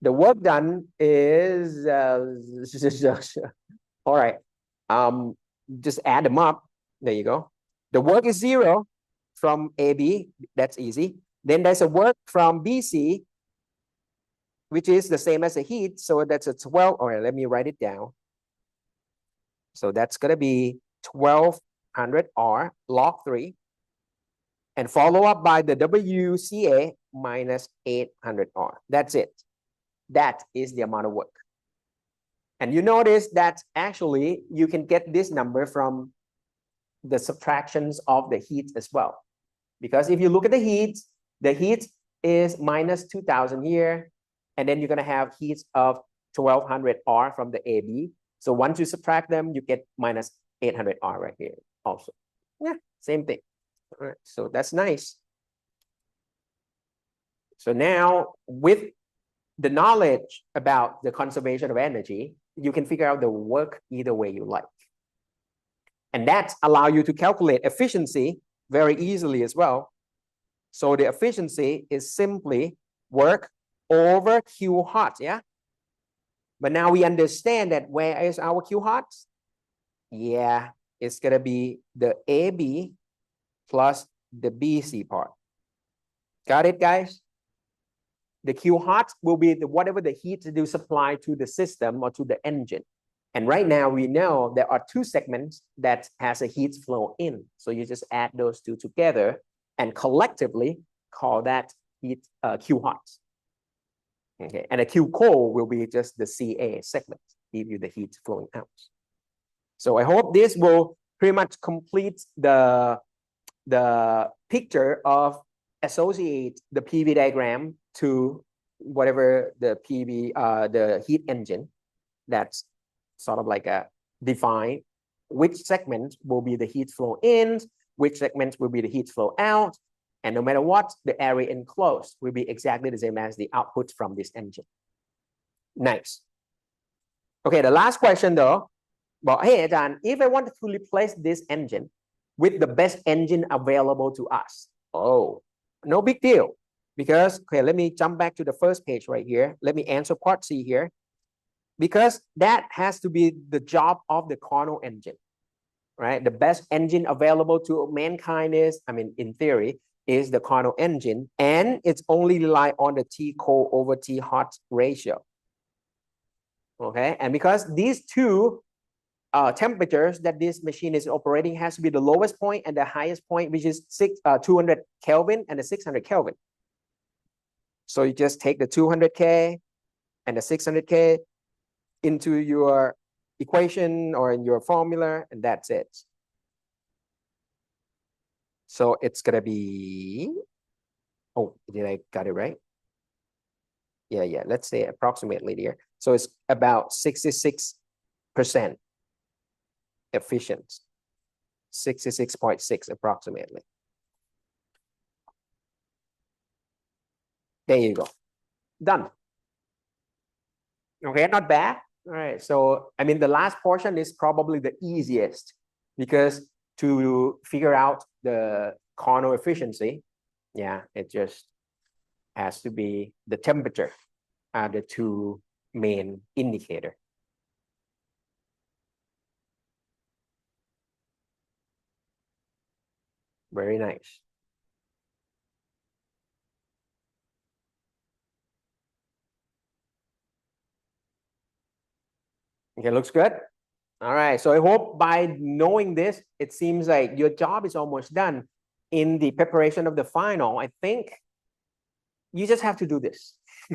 The work done is, all right. Just add them up. There you go. The work is 0 from AB. That's easy. Then there's a work from BC, which is the same as a heat. So that's a 12. All right, let me write it down. So that's going to be 1200 R log 3 and follow up by the WCA minus 800 R. That's it. That is the amount of work. And you notice that actually you can get this number from the subtractions of the heat as well. Because if you look at the heat is minus 2000 here, and then you're going to have heat of 1200 R from the AB. So once you subtract them, you get minus 800 R right here also. Yeah, same thing. All right, so that's nice. So now with the knowledge about the conservation of energy, you can figure out the work either way you like. And that allows you to calculate efficiency very easily as well. So the efficiency is simply work over Q hot, yeah? But now we understand that where is our Q hot? Yeah, it's gonna be the AB plus the BC part. Got it, guys? The Q hot will be whatever the heat to do supply to the system or to the engine. And right now we know there are two segments that has a heat flow in. So you just add those two together and collectively call that heat Q hot. Okay, and a Q cold will be just the CA segment, give you the heat flowing out. So I hope this will pretty much complete the picture of associate the PV diagram to whatever the the heat engine. That's sort of like a define which segment will be the heat flow in, which segment will be the heat flow out, and no matter what, the area enclosed will be exactly the same as the output from this engine. Nice. Okay, the last question though. Well, hey, Dan, if I wanted to replace this engine with the best engine available to us, oh, no big deal. Because, okay, let me jump back to the first page right here. Let me answer part C here. Because that has to be the job of the Carnot engine, right? The best engine available to mankind is, I mean, in theory, is the Carnot engine, and it's only rely on the T cold over T hot ratio. Okay, and because these two temperatures that this machine is operating has to be the lowest point and the highest point, which is 200 Kelvin and the 600 Kelvin. So you just take the 200K and the 600K into your equation or in your formula, and that's it. So it's gonna be, oh, did I got it right? Yeah, let's say approximately there. So it's about 66% efficient, 66.6 approximately. There you go. Done. Okay, not bad. All right, so I mean, the last portion is probably the easiest because to figure out the Carnot efficiency, yeah, it just has to be the temperature are the two main indicator. Very nice. Okay, looks good. All right, so I hope by knowing this, it seems like your job is almost done in the preparation of the final. I think you just have to do this.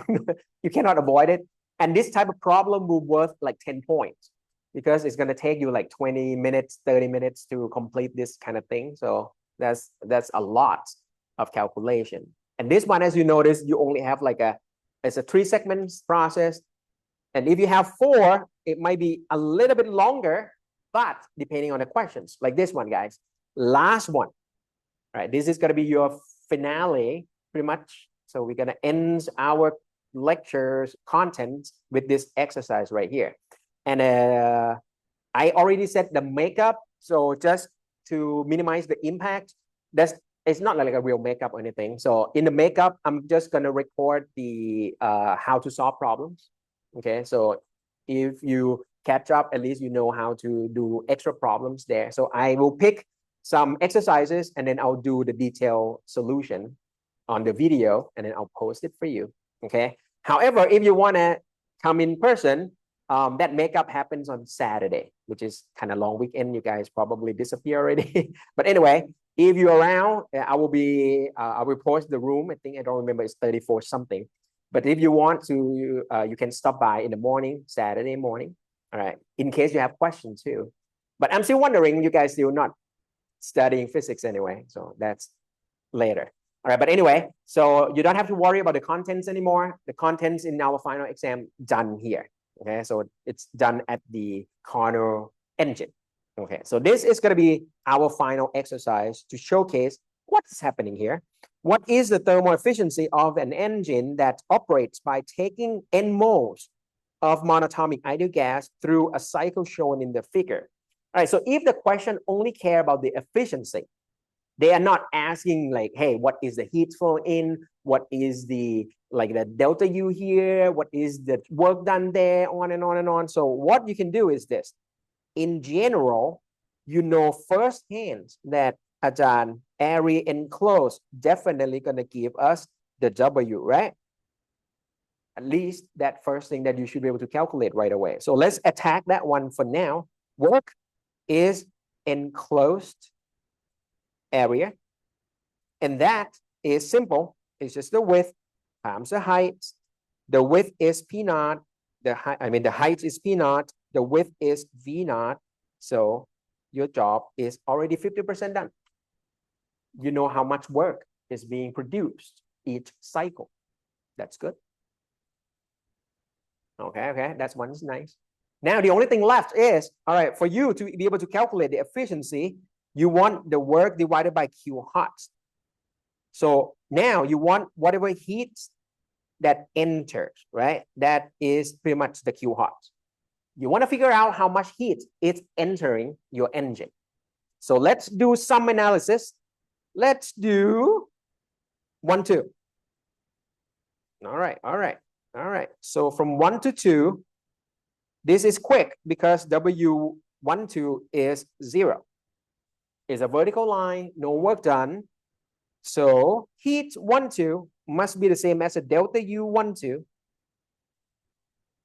You cannot avoid it. And this type of problem will worth like 10 points because it's going to take you like 20 minutes, 30 minutes to complete this kind of thing. So that's a lot of calculation. And this one, as you notice, you only have like it's a 3 segments process. And if you have 4, it might be a little bit longer, but depending on the questions, like this one, guys, last one, right? This is going to be your finale pretty much. So we're going to end our lectures content with this exercise right here. And I already said the makeup. So just to minimize the impact, it's not like a real makeup or anything. So in the makeup, I'm just going to record the how to solve problems. Okay, so if you catch up, at least you know how to do extra problems there. So I will pick some exercises and then I'll do the detailed solution on the video and then I'll post it for you. Okay. However, if you want to come in person, that makeup happens on Saturday. which is kind of long weekend. You guys probably disappear already. But anyway, if you're around, I will post the room. I think I don't remember, it's 34 something. But if you want to, you can stop by in the morning, Saturday morning. All right, in case you have questions too. But I'm still wondering, you guys still not studying physics anyway. So that's later. All right, but anyway, so you don't have to worry about the contents anymore. The contents in our final exam done here. Okay, so it's done at the corner engine. Okay, so this is going to be our final exercise to showcase what's happening here. What is the thermal efficiency of an engine that operates by taking n moles of monatomic ideal gas through a cycle shown in the figure? All right, so if the question only care about the efficiency, they are not asking like, hey, what is the heat flow in? What is the delta U here? What is the work done there? On and on and on. So what you can do is this. In general, you know firsthand that area enclosed definitely going to give us the W, right? At least that first thing that you should be able to calculate right away. So let's attack that one for now. Work is enclosed area, and that is simple. It's just the width times the height. The width is P naught. The height is P naught. The width is V naught. So your job is already 50% done. You know how much work is being produced each cycle. That's good. Okay, that's one's nice. Now the only thing left is, all right, for you to be able to calculate the efficiency, you want the work divided by Q hot. So now you want whatever heat that enters, right? That is pretty much the Q hot. You want to figure out how much heat is entering your engine. So let's do some analysis. Let's do 1, 2. All right. So from 1 to 2, this is quick because W12 is 0. It's a vertical line, no work done. So heat 12 must be the same as a delta U12.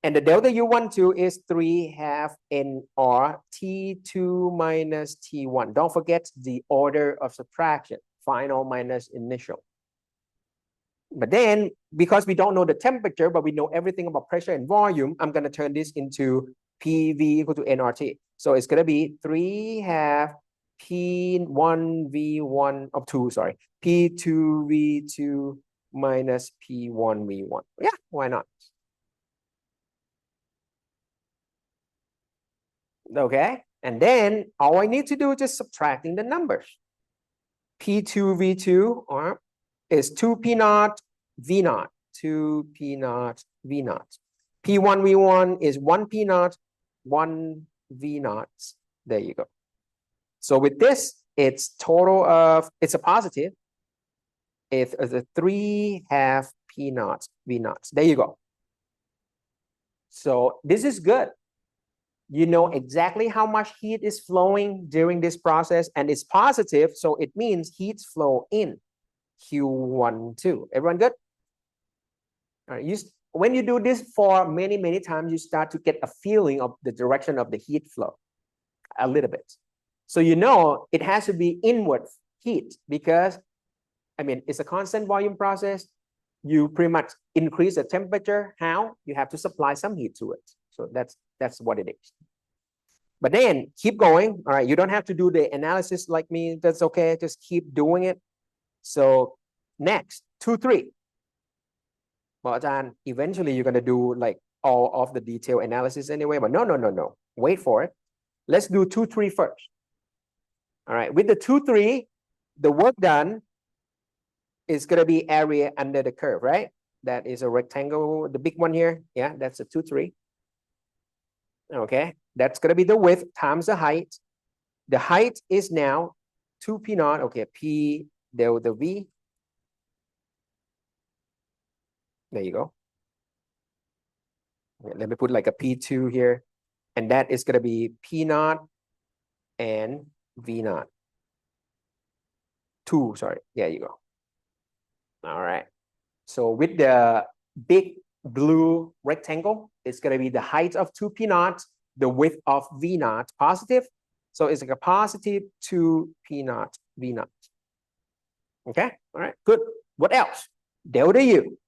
And the delta U12 is 3/2 NR T2 minus T1. Don't forget the order of subtraction, final minus initial. But then, because we don't know the temperature, but we know everything about pressure and volume, I'm going to turn this into PV equal to nRT. So it's going to be 3/2 P1V1 of 2, sorry, P2V2 minus P1V1. Yeah, why not? Okay, and then all I need to do is just subtracting the numbers. P2V2 is 2P naught V naught, 2P naught V naught. P1V1 is 1P naught, 1 V naught. There you go. So with this, it's total of, it's a positive. It's a 3/2 P naught V naught. There you go. So this is good. You know exactly how much heat is flowing during this process, and it's positive, so it means heat flow in Q12. Everyone good? All right. When you do this for many, many times, you start to get a feeling of the direction of the heat flow a little bit. So you know it has to be inward heat because, it's a constant volume process. You pretty much increase the temperature. How? You have to supply some heat to it. So that's what it is. But then keep going. All right, you don't have to do the analysis like me. That's okay. Just keep doing it. So next, 2, 3. Well, then eventually you're gonna do like all of the detailed analysis anyway. But no. Wait for it. Let's do 2, 3 first. All right, with the 2, 3, the work done is gonna be area under the curve, right? That is a rectangle, the big one here. Yeah, that's a 2, 3. Okay, that's gonna be the width times the height. The height is now 2P naught. Okay, P delta V. There you go. Okay, let me put like a P2 here. And that is gonna be P naught and V naught. 2, sorry. There you go. All right. So with the big blue rectangle, it's gonna be the height of 2P naught the width of V naught positive. So it's like a positive 2 P naught V naught. Okay, all right, good. What else? Delta U.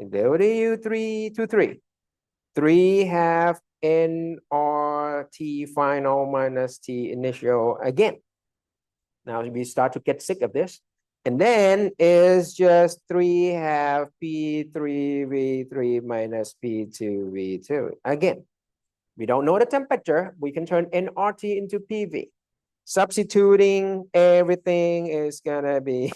Delta U 3 to 3. 3 half NR T final minus T initial again. Now we start to get sick of this. And then is just 3 half P3V3 minus P2V2. Again, we don't know the temperature. We can turn nRT into PV. Substituting everything is gonna be,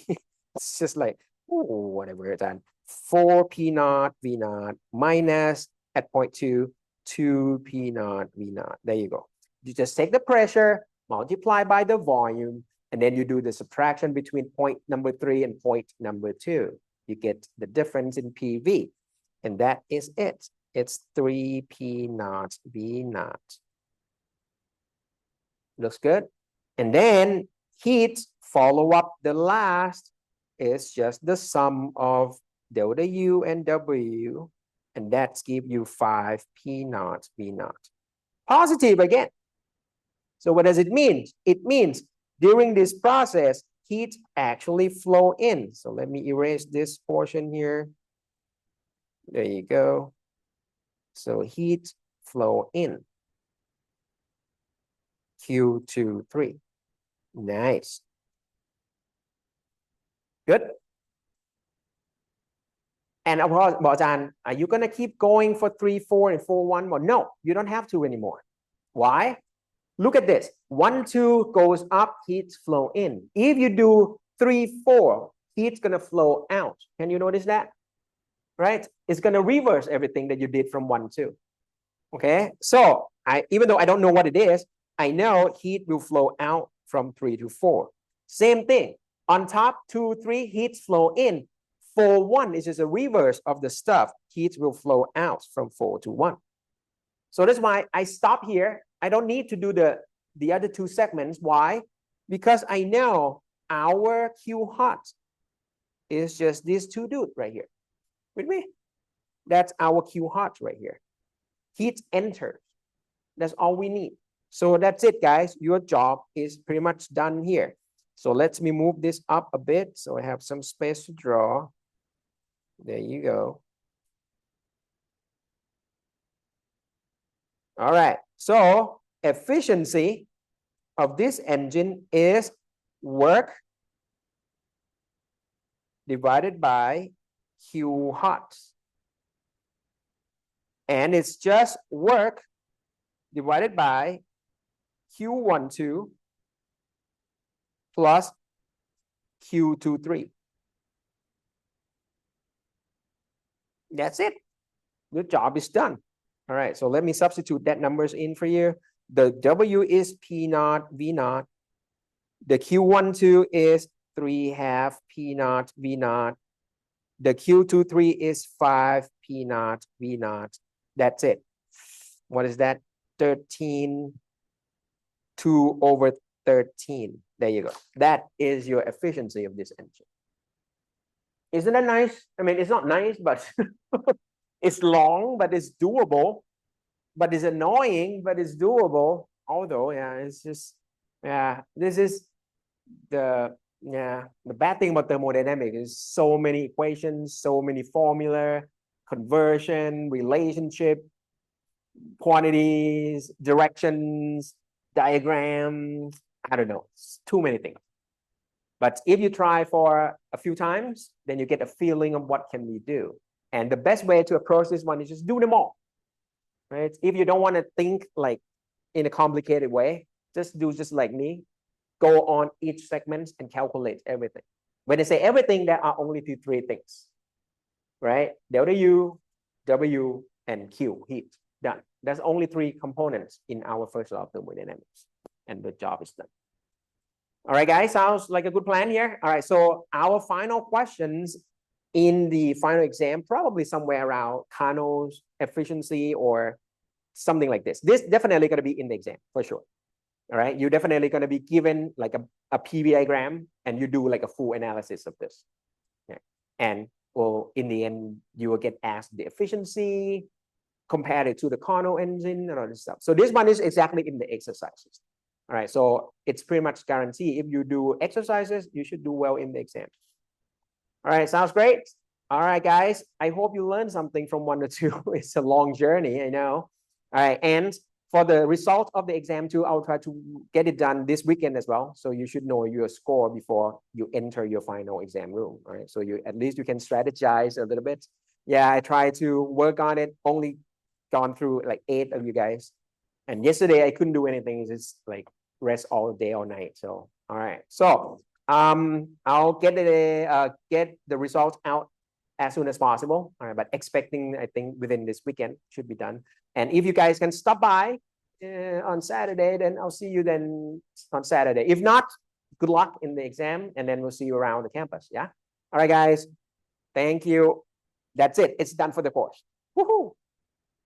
it's just like, whatever it's at. 4 P naught V naught minus at 0.2, 2 P naught V naught. There you go. You just take the pressure, multiply by the volume, and then you do the subtraction between point number 3 and point number 2. You get the difference in PV. And that is it. It's 3 P naught V naught. Looks good. And then heat, follow up the last is just the sum of delta U and W. And that's give you 5 P naught V naught. Positive again. So what does it mean? It means during this process, heat actually flow in. So let me erase this portion here. There you go. So heat flow in. Q23. Nice. Good. And of course, Bojan, are you going to keep going for 3, 4, and 4, 1 more? No, you don't have to anymore. Why? Look at this. 1, 2 goes up, heat flow in. If you do 3, 4, heat's going to flow out. Can you notice that? Right? It's going to reverse everything that you did from 1, 2. Okay? So even though I don't know what it is, I know heat will flow out from 3 to 4. Same thing. On top, 2, 3, heat flow in. 4, 1 is just a reverse of the stuff. Heat will flow out from 4 to 1. So that's why I stop here. I don't need to do the other two segments. Why? Because I know our Q hot is just these two dudes right here. With me? That's our Q hot right here. Heat enters. That's all we need. So that's it, guys. Your job is pretty much done here. So let me move this up a bit so I have some space to draw. There you go. All right. So efficiency of this engine is work divided by Q hot. And it's just work divided by Q12 plus Q23. That's it. The job is done. All right, so let me substitute that numbers in for you. The W is P naught V naught. The Q12 is 3 half P naught V naught. The Q23 is 5 P naught V naught. That's it. What is that? 13, 2 over 13. There you go. That is your efficiency of this engine. Isn't that nice? I mean, it's not nice, but it's long, but it's doable. But it's annoying, but it's doable. Although, yeah, it's just, yeah, this is the bad thing about thermodynamics is so many equations, so many formula, conversion, relationship, quantities, directions, diagrams. I don't know. It's too many things. But if you try for a few times, then you get a feeling of what can we do. And the best way to approach this one is just do them all, right? If you don't want to think like in a complicated way, just do just like me. Go on each segment and calculate everything. When I say everything, there are only three things, right? Delta U, W, and Q, heat, done. There's only 3 components in our first law of thermodynamics, and the job is done. All right, guys, sounds like a good plan here. All right, so our final questions in the final exam, probably somewhere around Carnot's efficiency or something like this. This definitely going to be in the exam for sure. All right, you're definitely going to be given like a PV diagram and you do like a full analysis of this. Okay. And well, in the end, you will get asked the efficiency, compare it to the Carnot engine and all this stuff. So this one is exactly in the exercises. All right, so it's pretty much guaranteed. If you do exercises, you should do well in the exam. All right, sounds great. All right, guys, I hope you learned something from 1 to 2. It's a long journey, I know. All right, and for the result of the exam too, I'll try to get it done this weekend as well. So you should know your score before you enter your final exam room. All right, so you at least you can strategize a little bit. Yeah, I try to work on it. Only gone through like 8 of you guys, and yesterday I couldn't do anything. It's just like rest all day all night. So all right, so I'll get the results out as soon as possible. All right, but expecting I think within this weekend should be done. And if you guys can stop by on Saturday, then I'll see you then on Saturday. If not, good luck in the exam, and then we'll see you around the campus. Yeah. All right, guys. Thank you. That's it. It's done for the course. Woohoo!